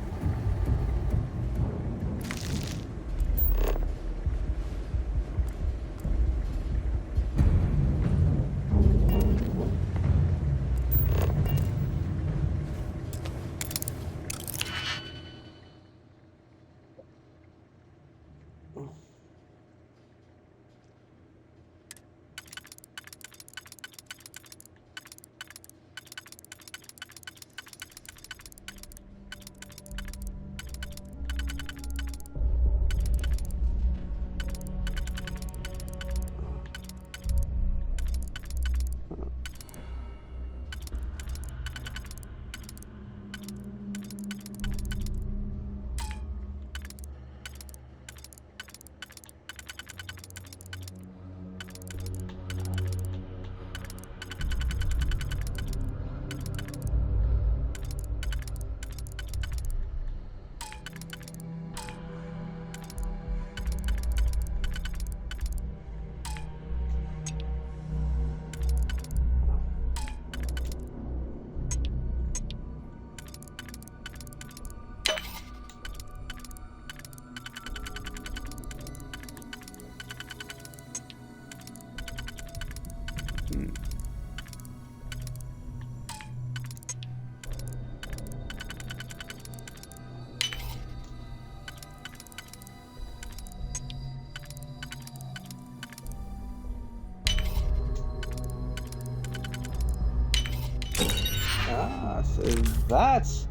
So that's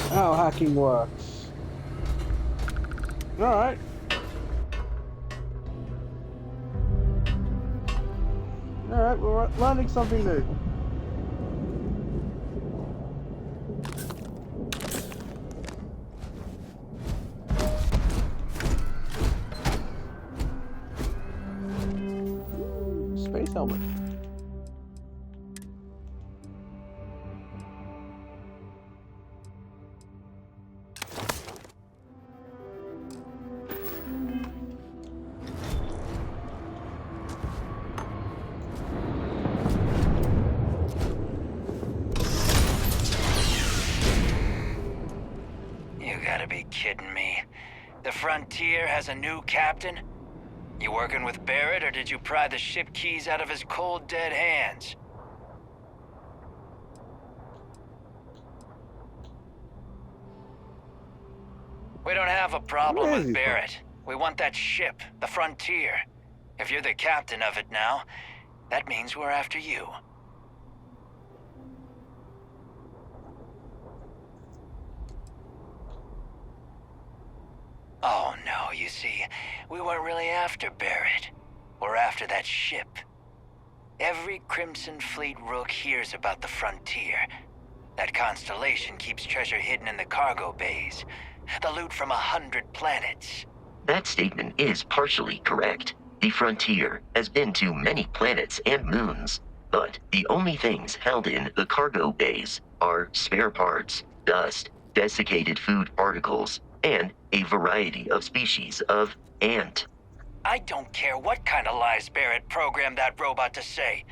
how hacking works. Alright. Alright, we're learning something new. Space helmet. You gotta be kidding me. The Frontier has a new captain? You working with Barrett, or did you pry the ship keys out of his cold, dead hands? We don't have a problem Where is with he from? Barrett. We want that ship, the Frontier. If you're the captain of it now, that means we're after you. Oh no, you see, we weren't really after Barrett. We're after that ship. Every Crimson Fleet rook hears about the Frontier. That constellation keeps treasure hidden in the cargo bays. The loot from 100 planets. That statement is partially correct. The Frontier has been to many planets and moons, but the only things held in the cargo bays are spare parts, dust, desiccated food particles, and a variety of species of ant. I don't care what kind of lies Barrett programmed that robot to say.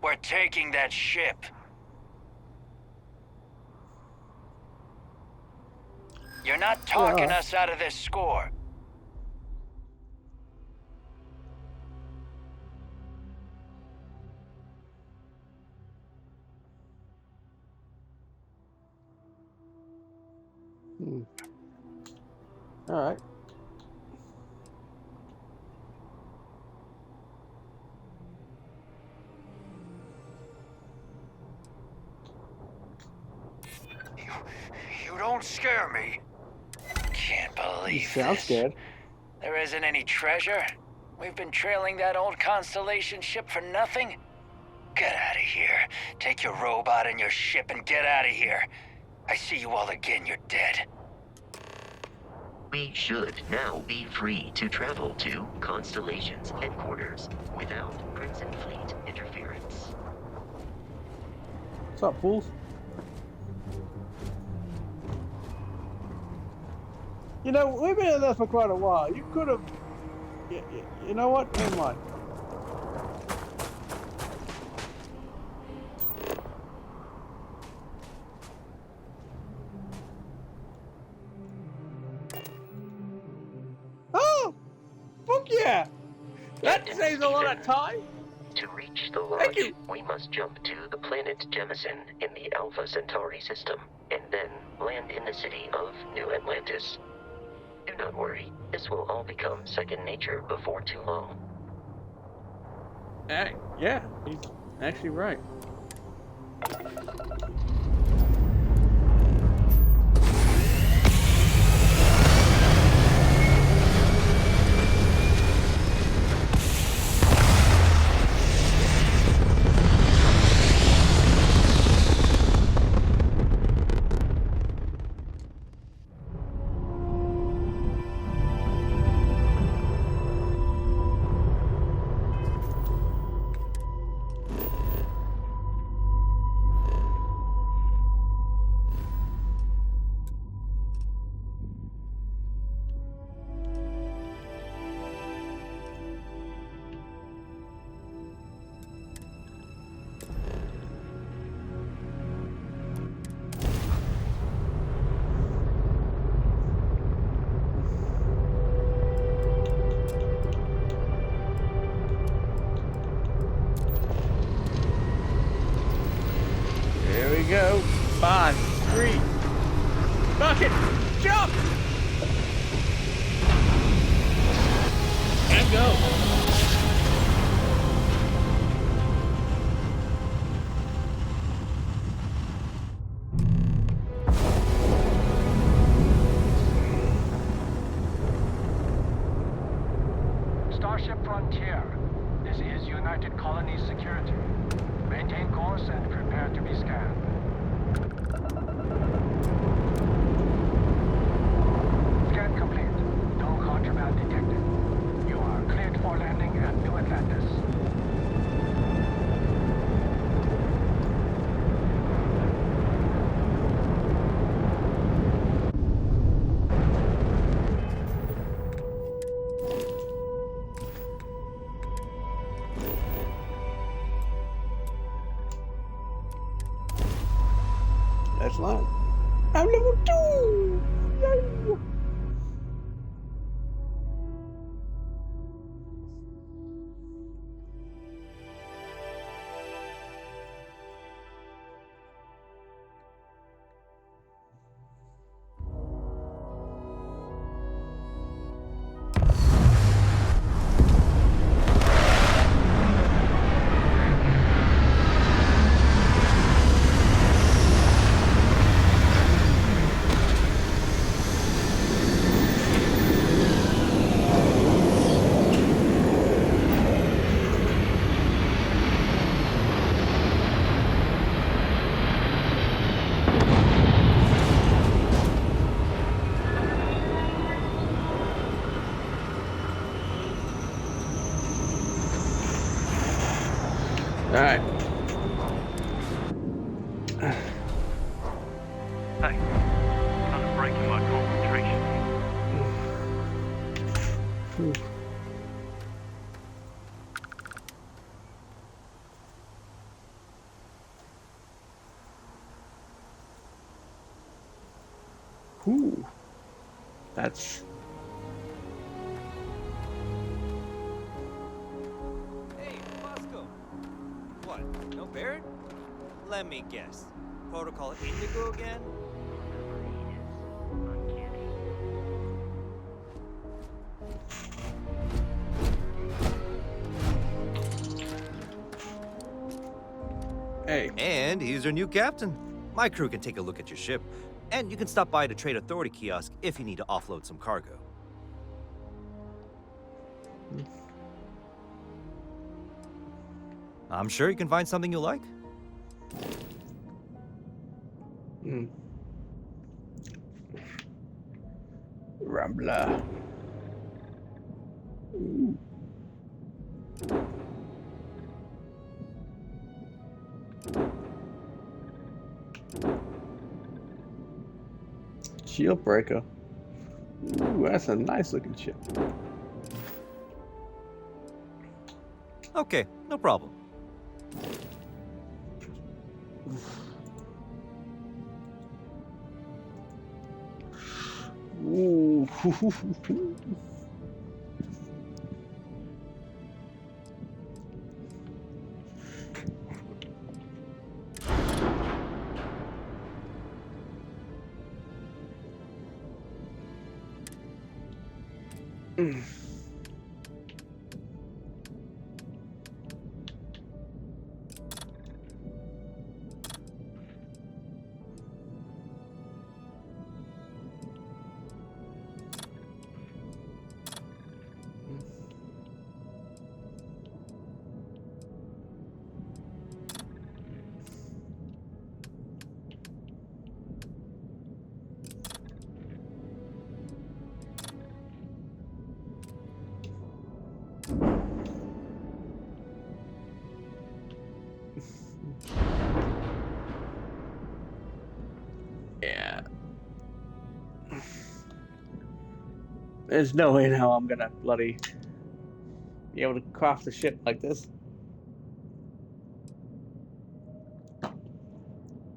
We're taking that ship. You're not talking Yeah. us out of this score. Alright. You don't scare me. Can't You believe sound this. scared. There isn't any treasure. We've been trailing that old Constellation ship for nothing. Get out of here. Take your robot and your ship and get out of here. I see you all again, you're dead. We should now be free to travel to Constellation's headquarters without Crimson Fleet interference. What's up, fools? You know, we've been in there for quite a while. You could have... You know what? Never mind. Oh! Fuck yeah! That Captain saves a lot of Steven. time! To reach the Thank launch, you. we must jump to the planet Jemison in the Alpha Centauri system, and then land in the city of New Atlantis. Do not worry, this will all become second nature before too long. Yeah, he's actually right. Here we go. 5, 3. Bucket! Jump! And go. Starship Frontier. This is United Colonies Security. Maintain course and prepare to be scanned. Scan complete. No contraband detected. You are cleared for landing at New Atlantis. Let's land. I'm level 2! Yay! Alright. Hey, kind of breaking my concentration. Ooh. That's... Hey, Bosco. What? No Barrett? Let me guess. Protocol Indigo again? Hey. And he's your new captain. My crew can take a look at your ship, and you can stop by the Trade Authority kiosk if you need to offload some cargo. I'm sure you can find something you like. Rambler. Ooh. Shield breaker. Ooh, that's a nice looking ship. Okay, no problem. Ooh. Yeah. There's no way now I'm gonna bloody be able to craft a ship like this.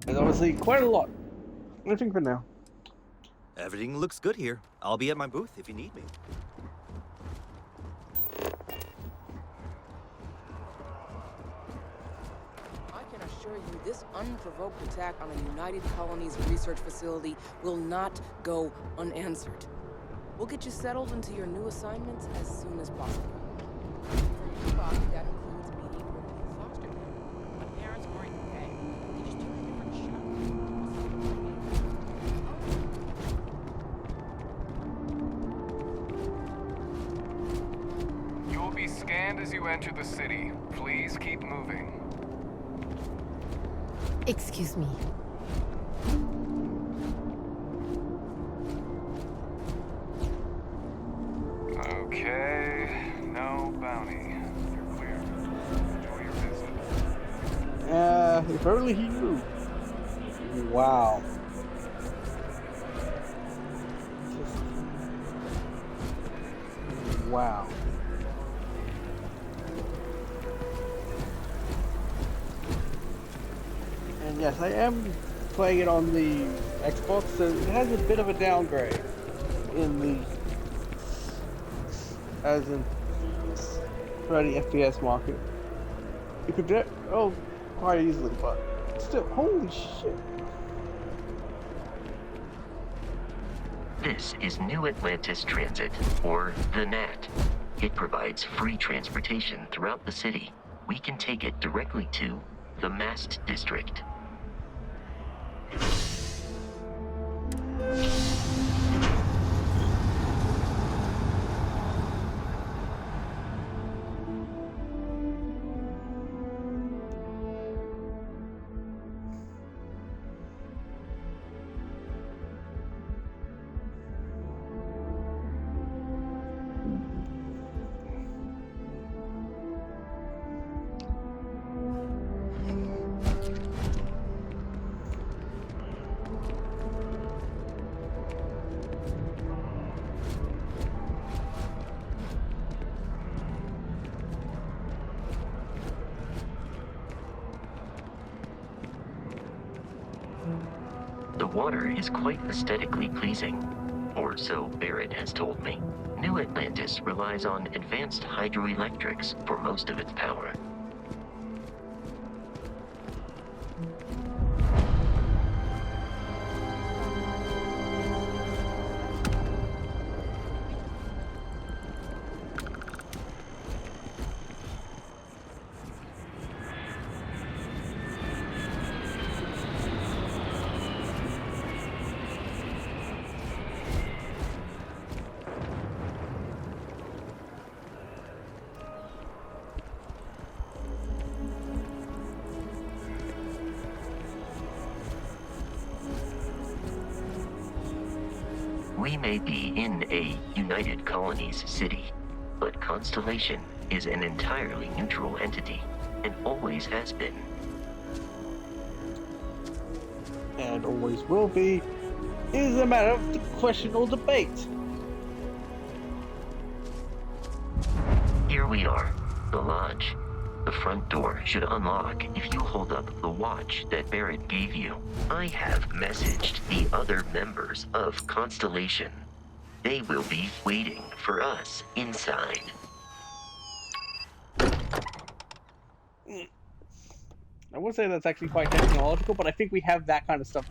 There's obviously quite a lot. I think for now. Everything looks good here. I'll be at my booth if you need me. I can assure you this unprovoked attack on a United Colonies research facility will not go unanswered. We'll get you settled into your new assignments as soon as possible. For you, Bobby, that includes meeting your new foster parent. My parents weren't okay. They just took a different shot. be scanned as you enter the city. Please keep moving. Excuse me. Okay, no bounty. You're clear. Enjoy your visit. If only he knew. Wow. Wow. And yes, I am playing it on the Xbox, so it has a bit of a downgrade in the as in 30 FPS market. You could do it, quite easily, but still, holy shit. This is New Atlantis Transit, or the NAT. It provides free transportation throughout the city. We can take it directly to the Mast District. The water is quite aesthetically pleasing, or so Barrett has told me. New Atlantis relies on advanced hydroelectrics for most of its power. We may be in a United Colonies city, but Constellation is an entirely neutral entity, and always has been. And always will be. It is a matter of question or debate. Here we are, the lodge. The front door should unlock if you hold up the watch that Barrett gave you. I have messaged the other members of Constellation. They will be waiting for us inside. I would say that's actually quite technological, but I think we have that kind of stuff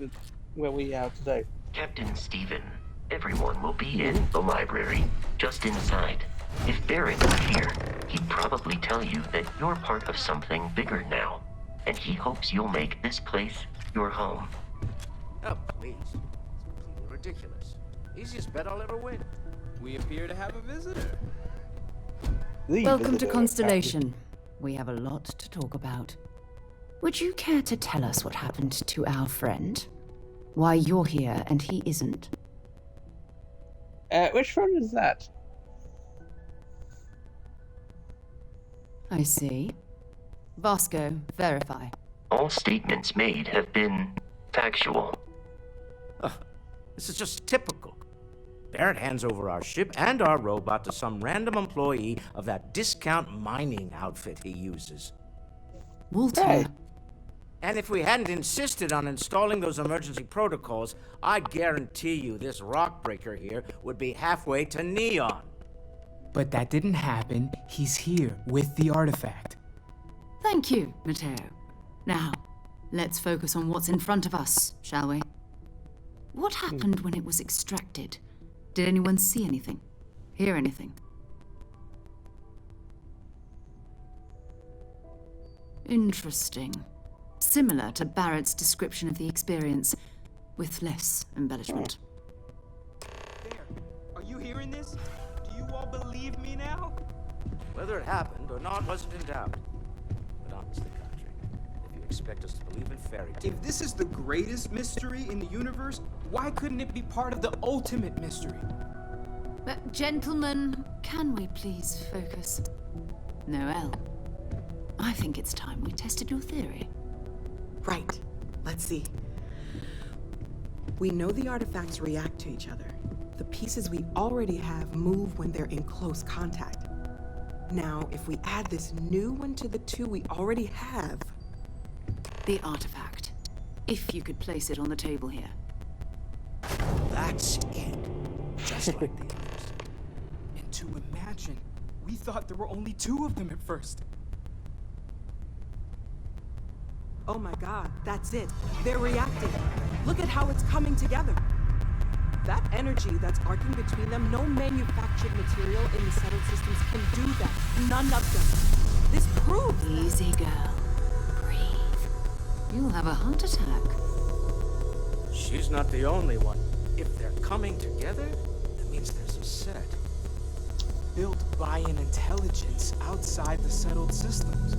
where we have today. Captain Stephen, everyone will be in the library, just inside. If Barrett were here, he'd probably tell you that you're part of something bigger now, and he hopes you'll make this place your home. Oh, please. It's completely ridiculous. Easiest bet I'll ever win. We appear to have a visitor. Welcome to Constellation. We have a lot to talk about. Would you care to tell us what happened to our friend? Why you're here and he isn't? Which friend is that? I see. Vasco, verify. All statements made have been factual. This is just typical. Barrett hands over our ship and our robot to some random employee of that discount mining outfit he uses. Walter. Hey. And if we hadn't insisted on installing those emergency protocols, I guarantee you this rock breaker here would be halfway to Neon. But that didn't happen. He's here with the artifact. Thank you, Matteo. Now, let's focus on what's in front of us, shall we? What happened when it was extracted? Did anyone see anything? Hear anything? Interesting. Similar to Barrett's description of the experience, with less embellishment. There. Are you hearing this? Do you all believe me now? Whether it happened or not wasn't in doubt. But honestly, Country, if you expect us to believe in fairy tales... If this is the greatest mystery in the universe, why couldn't it be part of the ultimate mystery? But gentlemen, can we please focus? Noel, I think it's time we tested your theory. Right. Let's see. We know the artifacts react to each other. The pieces we already have move when they're in close contact. Now, if we add this new one to the two we already have... The artifact. If you could place it on the table here. That's it. Just like the others. And to imagine, we thought there were only 2 of them at first. Oh my god, that's it. They're reacting. Look at how it's coming together. That energy that's arcing between them, no manufactured material in the settled systems can do that. None of them. This proves... Easy, girl. Breathe. You'll have a heart attack. She's not the only one. If they're coming together, that means there's a set. Built by an intelligence outside the settled systems.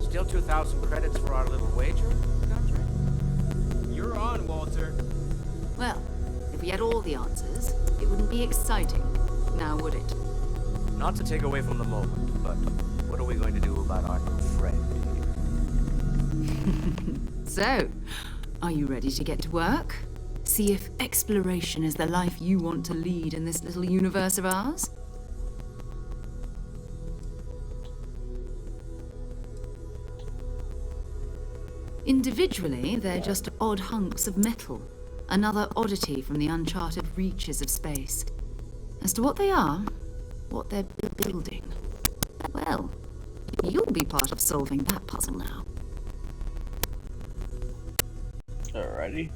Still 2,000 credits for our little wager, Country? You're on, Walter. Well, if we had all the answers, it wouldn't be exciting, now would it? Not to take away from the moment, but what are we going to do about our new friend here? So, are you ready to get to work? See if exploration is the life you want to lead in this little universe of ours? Individually, they're just odd hunks of metal. Another oddity from the uncharted reaches of space. As to what they are, what they're building, well, you'll be part of solving that puzzle now. Alrighty.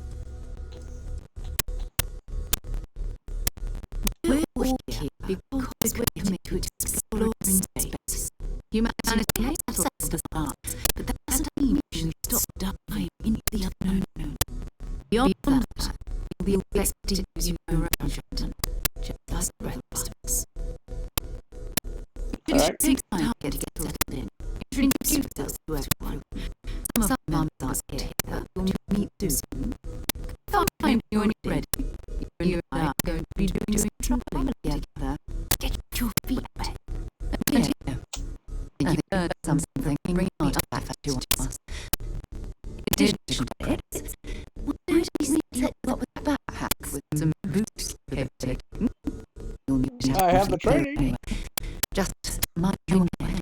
We're all here because we're committed to exploring space. Humanity has settled the stars, but that doesn't mean we should stop diving into the unknown. Beyond that, you'll be expected to use your own judgment, just like the rest of us. It takes time to get settled in. Introduce yourselves to everyone. Some of our stars here that you'll meet soon. Find you when you're ready. You and I are going to be doing traveling together. Get your feet wet. And you heard something bring artifact to us. In addition to it, why don't you set up with a backpack with some boots capability? You'll need to I have the training. Just mind your head.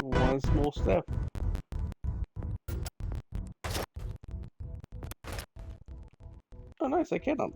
One small step. Oh, nice! I get them.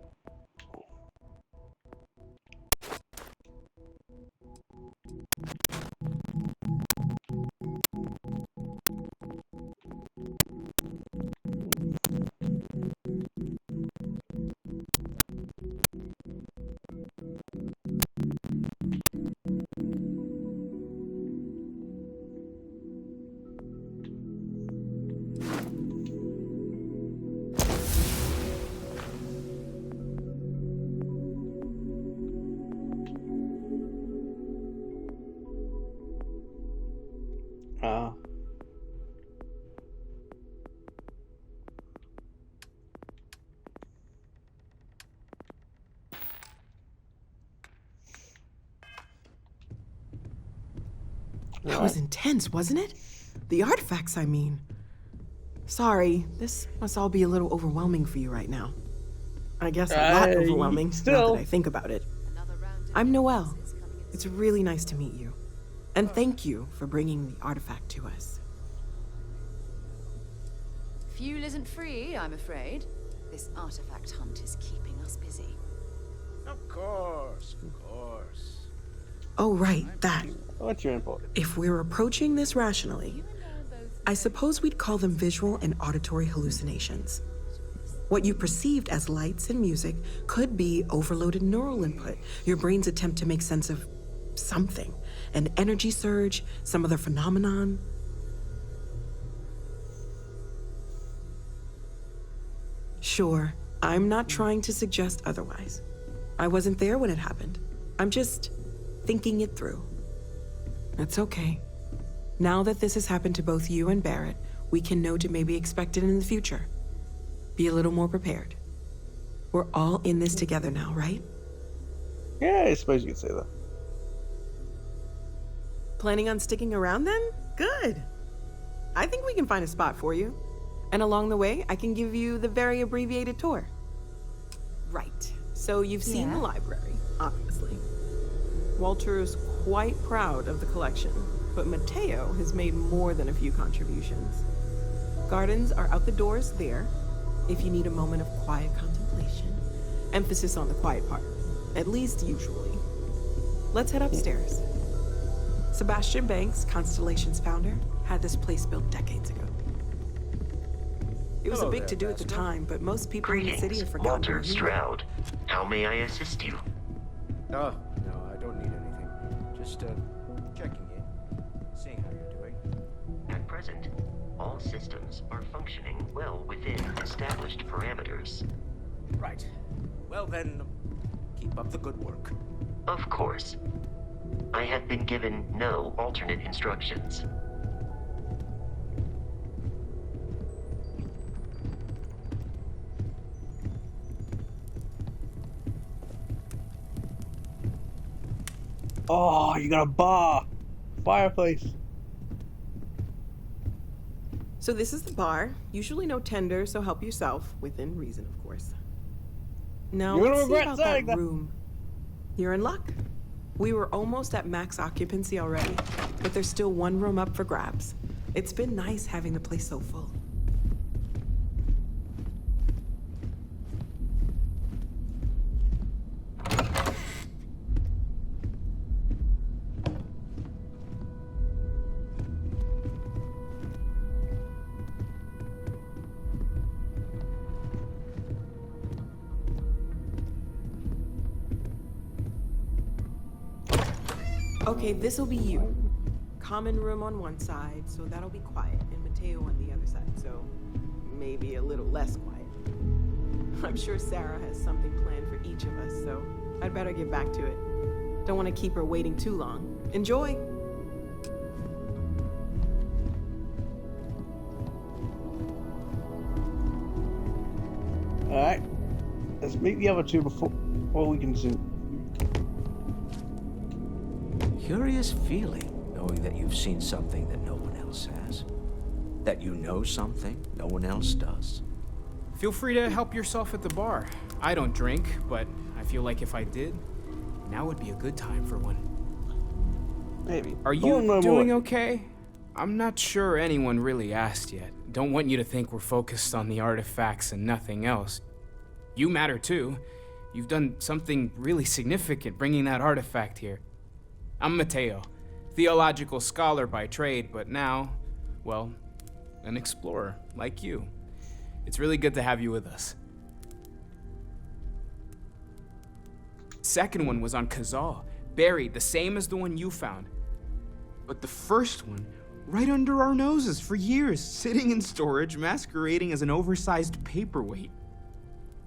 That was intense, wasn't it? The artifacts, I mean. Sorry, this must all be a little overwhelming for you right now. I guess a lot overwhelming, now that I think about it. I'm Noelle. It's really nice to meet you. And thank you for bringing the artifact to us. Fuel isn't free, I'm afraid. This artifact hunt is keeping us busy. Of course, of course. Oh, right, that. What's your input? If we're approaching this rationally, I suppose we'd call them visual and auditory hallucinations. What you perceived as lights and music could be overloaded neural input, your brain's attempt to make sense of something, an energy surge, some other phenomenon. Sure, I'm not trying to suggest otherwise. I wasn't there when it happened. I'm just thinking it through. That's okay. Now that this has happened to both you and Barrett, we can know to maybe expect it in the future. Be a little more prepared. We're all in this together now, right? Yeah, I suppose you could say that. Planning on sticking around then? Good. I think we can find a spot for you. And along the way, I can give you the very abbreviated tour. Right. So you've seen the library, obviously. Walter is quite proud of the collection, but Mateo has made more than a few contributions. Gardens are out the doors there, if you need a moment of quiet contemplation. Emphasis on the quiet part, at least usually. Let's head upstairs. Sebastian Banks, Constellation's founder, had this place built decades ago. It was a big to-do at the time, but most people in the city have forgotten. Walter Stroud. How may I assist you? Oh, no, I don't need anything. Just, checking in, seeing how you're doing. At present, all systems are functioning well within established parameters. Right. Well then, keep up the good work. Of course. I have been given no alternate instructions. Oh, you got a bar. Fireplace. So this is the bar. Usually no tender, so help yourself. Within reason, of course. Now, You're gonna let's see regret about saying that that. room. You're in luck. We were almost at max occupancy already, but there's still one room up for grabs. It's been nice having the place so full. Okay, this'll be you. Common room on one side, so that'll be quiet, and Mateo on the other side, so maybe a little less quiet. I'm sure Sarah has something planned for each of us, so I'd better get back to it. Don't want to keep her waiting too long. Enjoy! Alright. Let's meet the other two before we can zoom. Curious feeling, knowing that you've seen something that no one else has. That you know something no one else does. Feel free to help yourself at the bar. I don't drink, but I feel like if I did, now would be a good time for one. Maybe. Are you doing okay? I'm not sure anyone really asked yet. Don't want you to think we're focused on the artifacts and nothing else. You matter too. You've done something really significant bringing that artifact here. I'm Mateo, theological scholar by trade, but now, well, an explorer like you. It's really good to have you with us. Second one was on Kazal, buried, the same as the one you found. But the first one, right under our noses for years, sitting in storage, masquerading as an oversized paperweight.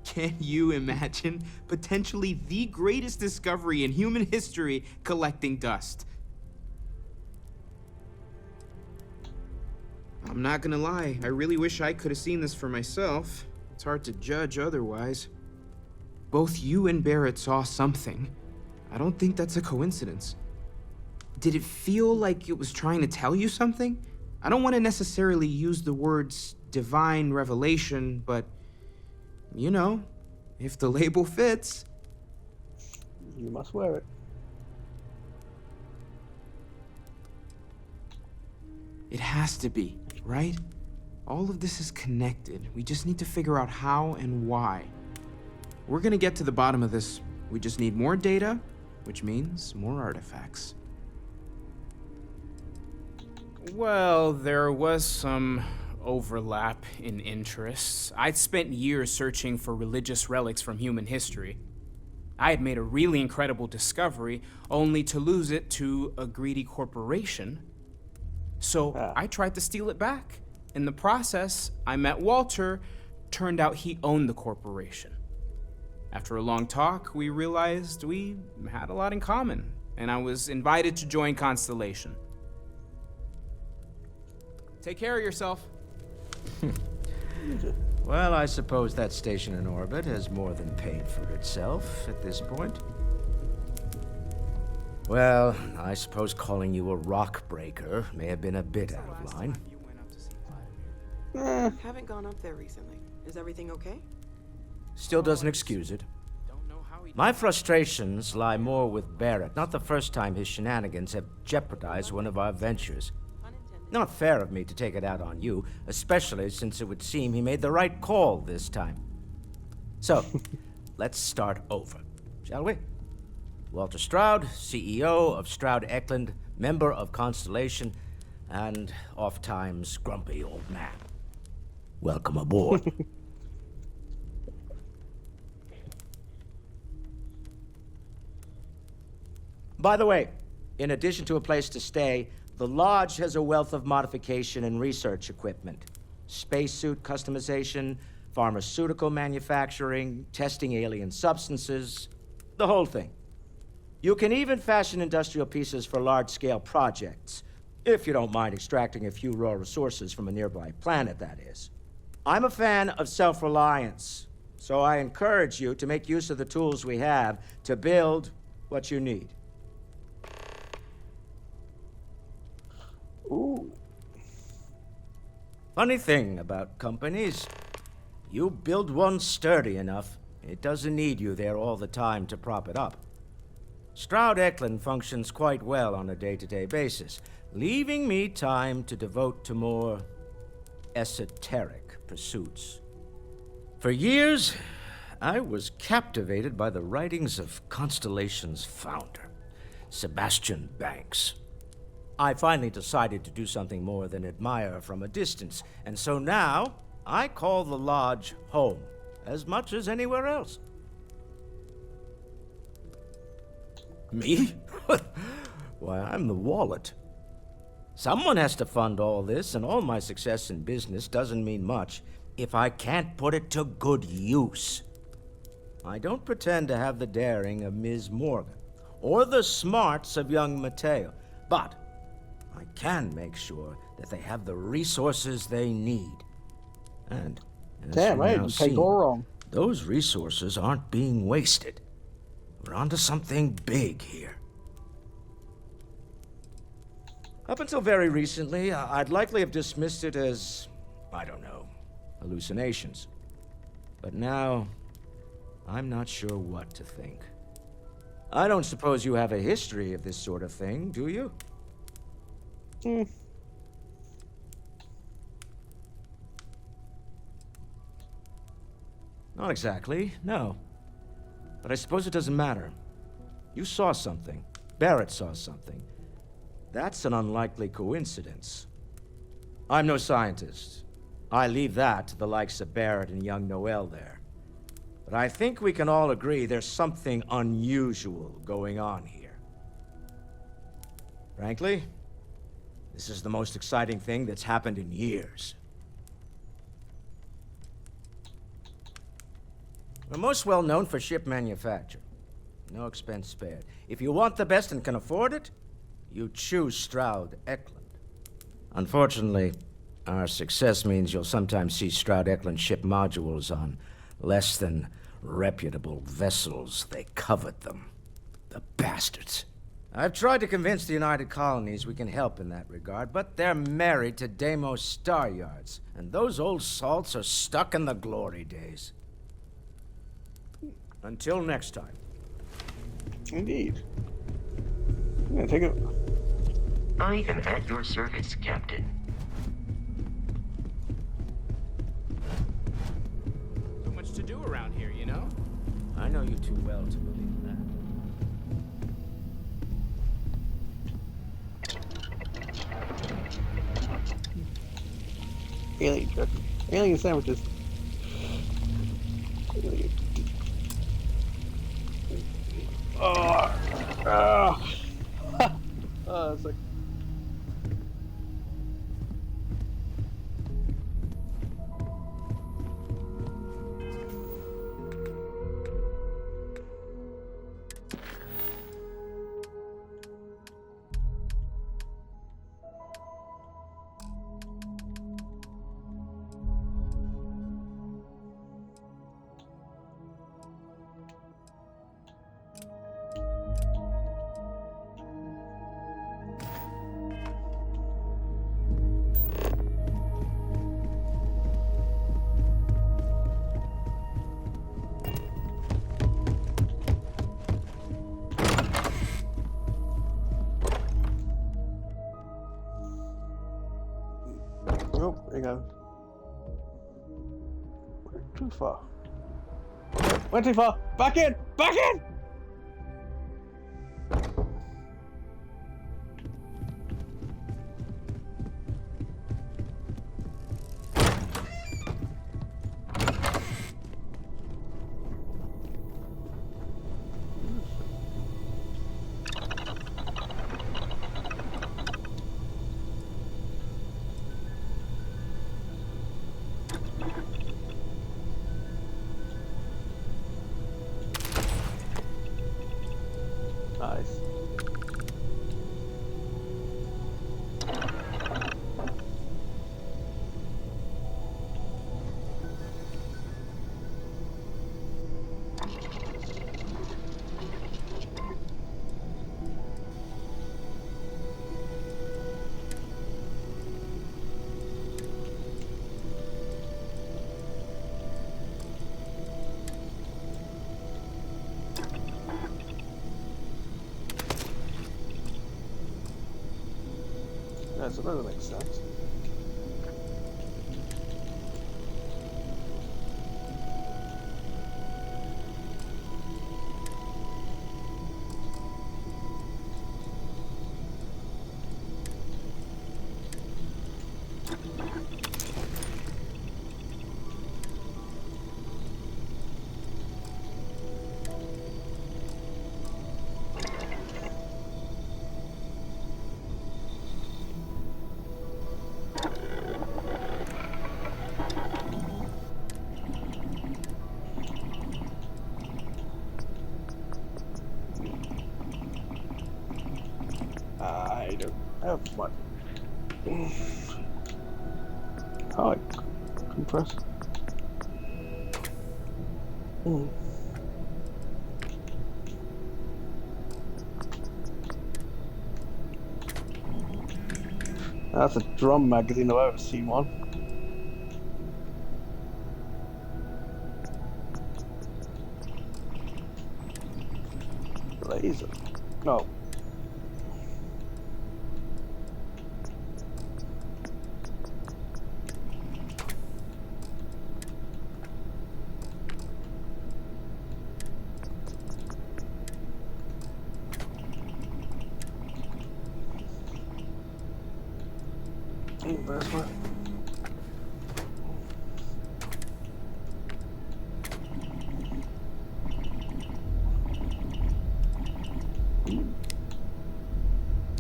Can you imagine potentially the greatest discovery in human history collecting dust? I'm not gonna lie, I really wish I could have seen this for myself. It's hard to judge otherwise. Both you and Barrett saw something. I don't think that's a coincidence. Did it feel like it was trying to tell you something? I don't want to necessarily use the words divine revelation, but you know, if the label fits. You must wear it. It has to be, right? All of this is connected. We just need to figure out how and why. We're gonna get to the bottom of this. We just need more data, which means more artifacts. Well, there was some overlap in interests. I'd spent years searching for religious relics from human history. I had made a really incredible discovery, only to lose it to a greedy corporation. So I tried to steal it back. In the process, I met Walter, turned out he owned the corporation. After a long talk, we realized we had a lot in common, and I was invited to join Constellation. Take care of yourself. Well, I suppose that station in orbit has more than paid for itself at this point. Well, I suppose calling you a rock breaker may have been a bit out of line. Haven't gone up there recently. Is everything okay? Still doesn't excuse it. My frustrations lie more with Barrett. Not the first time his shenanigans have jeopardized one of our ventures. Not fair of me to take it out on you, especially since it would seem he made the right call this time. So, let's start over, shall we? Walter Stroud, CEO of Stroud Eklund, member of Constellation, and oft-times grumpy old man. Welcome aboard. By the way, in addition to a place to stay, the Lodge has a wealth of modification and research equipment. Spacesuit customization, pharmaceutical manufacturing, testing alien substances, the whole thing. You can even fashion industrial pieces for large-scale projects, if you don't mind extracting a few raw resources from a nearby planet, that is. I'm a fan of self-reliance, so I encourage you to make use of the tools we have to build what you need. Ooh. Funny thing about companies, you build one sturdy enough, it doesn't need you there all the time to prop it up. Stroud Eklund functions quite well on a day-to-day basis, leaving me time to devote to more esoteric pursuits. For years, I was captivated by the writings of Constellation's founder, Sebastian Banks. I finally decided to do something more than admire from a distance, and so now I call the Lodge home as much as anywhere else. Me? Why, I'm the wallet. Someone has to fund all this, and all my success in business doesn't mean much if I can't put it to good use. I don't pretend to have the daring of Ms. Morgan, or the smarts of young Mateo, but I can make sure that they have the resources they need. And as damn you right, now you see, can't go wrong. those resources aren't being wasted. We're onto something big here. Up until very recently, I'd likely have dismissed it as, I don't know, hallucinations. But now, I'm not sure what to think. I don't suppose you have a history of this sort of thing, do you? Not exactly, no. But I suppose it doesn't matter. You saw something. Barrett saw something. That's an unlikely coincidence. I'm no scientist. I leave that to the likes of Barrett and young Noel there. But I think we can all agree there's something unusual going on here. Frankly, this is the most exciting thing that's happened in years. We're most well known for ship manufacture. No expense spared. If you want the best and can afford it, you choose Stroud Eklund. Unfortunately, our success means you'll sometimes see Stroud Eklund ship modules on less than reputable vessels. They covet them. The bastards. I've tried to convince the United Colonies we can help in that regard, but they're married to Deimos Star Yards, and those old salts are stuck in the glory days. Until next time. Indeed. Yeah, take it. I am at your service, Captain. So much to do around here, you know? I know you too well to believe that. Alien jerky. Alien sandwiches. Alien. It's like... Oh, there you go. Went too far. Went too far. Back in! Back in! Nice. Yeah, so that makes sense. I don't have one. Oh, I compress. That's a drum magazine if I've ever seen one. Laser. No. That's what.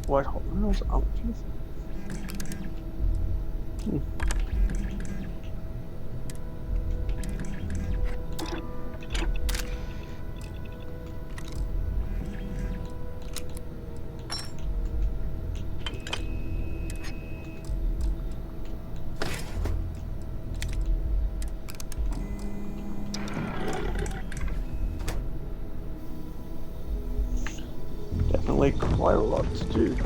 White hot windows out. Definitely quite a lot to do.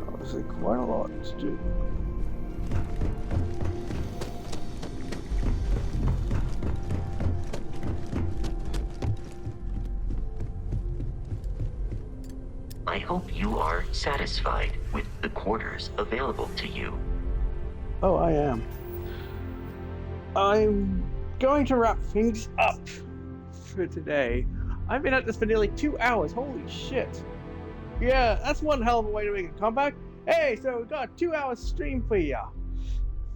Obviously quite a lot to do. I hope you are satisfied with the quarters available to you. Oh, I am. I'm going to wrap things up for today. I've been at this for nearly 2 hours. Holy shit. Yeah, that's one hell of a way to make a comeback. Hey, so we got a 2-hour stream for ya.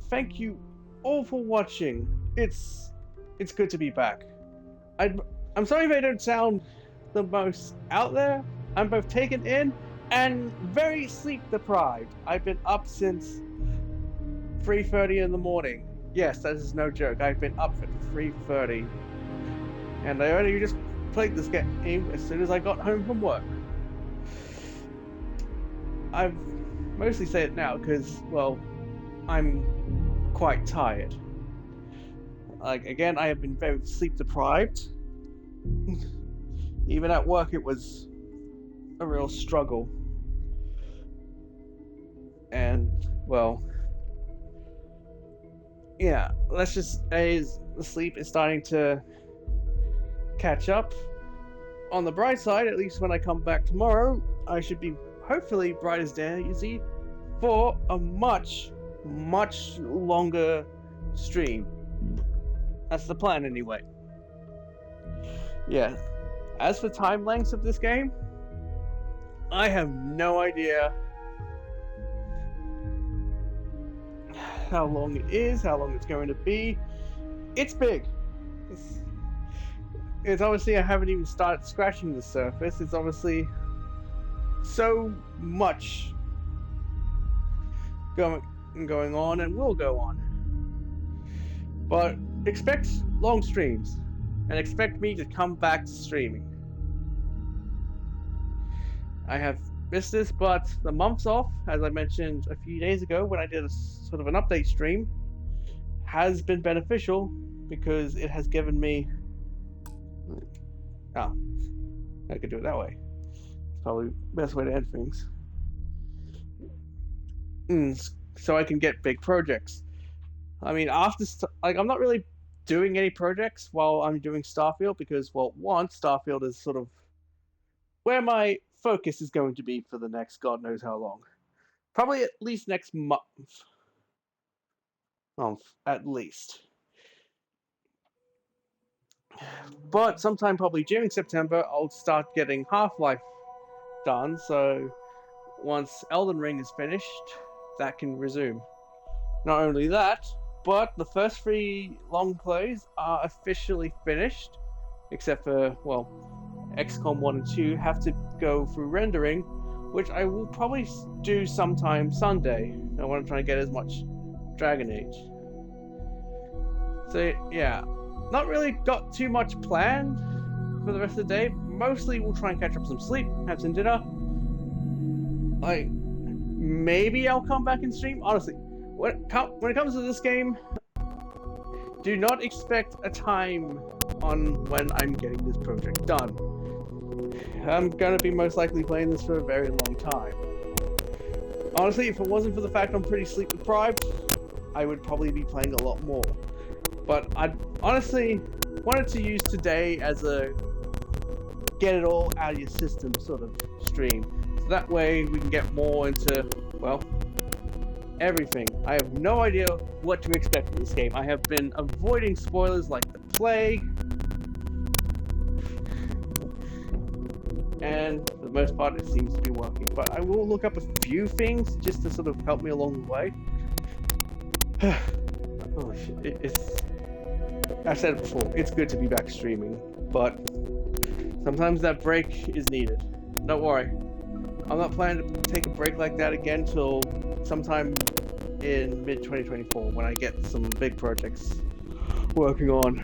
Thank you all for watching. It's good to be back. I'm sorry if I don't sound the most out there. I'm both taken in and very sleep deprived. I've been up since 3:30 in the morning. Yes, that is no joke. I've been up at 3:30. And I only just played this game as soon as I got home from work. I've mostly say it now because, well, I'm quite tired. Like, again, I have been very sleep deprived. Even at work, it was a real struggle. And, well, yeah, let's just say the sleep is starting to catch up. On the bright side, at least when I come back tomorrow, I should be hopefully bright as daisy for a much longer stream. That's the plan anyway. Yeah. As for time lengths of this game, I have no idea how long it is, how long it's going to be. It's big. It's obviously, I haven't even started scratching the surface. It's obviously so much going on and will go on. But expect long streams and expect me to come back to streaming. I have missed this, but the months off, as I mentioned a few days ago when I did a sort of an update stream, has been beneficial because it has given me... Oh, I could do it that way. It's probably the best way to end things. So I can get big projects. I mean, I'm not really doing any projects while I'm doing Starfield because, well, one, Starfield is sort of where my focus is going to be for the next God knows how long. Probably at least next month. At least. But sometime probably during September, I'll start getting Half-Life done, so once Elden Ring is finished, that can resume. Not only that, but the first 3 long plays are officially finished, except for, well, XCOM 1 and 2 have to go through rendering, which I will probably do sometime Sunday. I want to try and get as much Dragon Age. So, yeah. Not really got too much planned for the rest of the day. Mostly we'll try and catch up some sleep, have some dinner. Like, maybe I'll come back and stream. Honestly, when it comes to this game, do not expect a time on when I'm getting this project done. I'm gonna be most likely playing this for a very long time. Honestly, if it wasn't for the fact I'm pretty sleep deprived, I would probably be playing a lot more. But I honestly wanted to use today as a get it all out of your system sort of stream. So that way we can get more into, well, everything. I have no idea what to expect from this game. I have been avoiding spoilers like the plague. And for the most part it seems to be working. But I will look up a few things just to sort of help me along the way. Oh shit, it's... I've said it before, it's good to be back streaming, but sometimes that break is needed. Don't worry, I'm not planning to take a break like that again till sometime in mid-2024 when I get some big projects working on.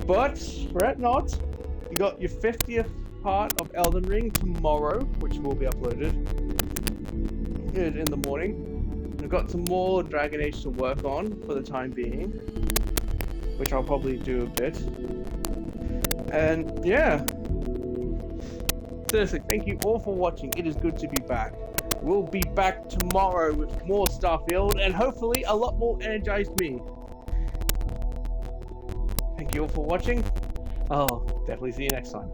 But, fret not, you got your 50th part of Elden Ring tomorrow, which will be uploaded in the morning. I've got some more Dragon Age to work on for the time being, which I'll probably do a bit. And yeah, seriously, thank you all for watching. It is good to be back. We'll be back tomorrow with more Starfield and hopefully a lot more energized me. Thank you all for watching. I'll definitely see you next time.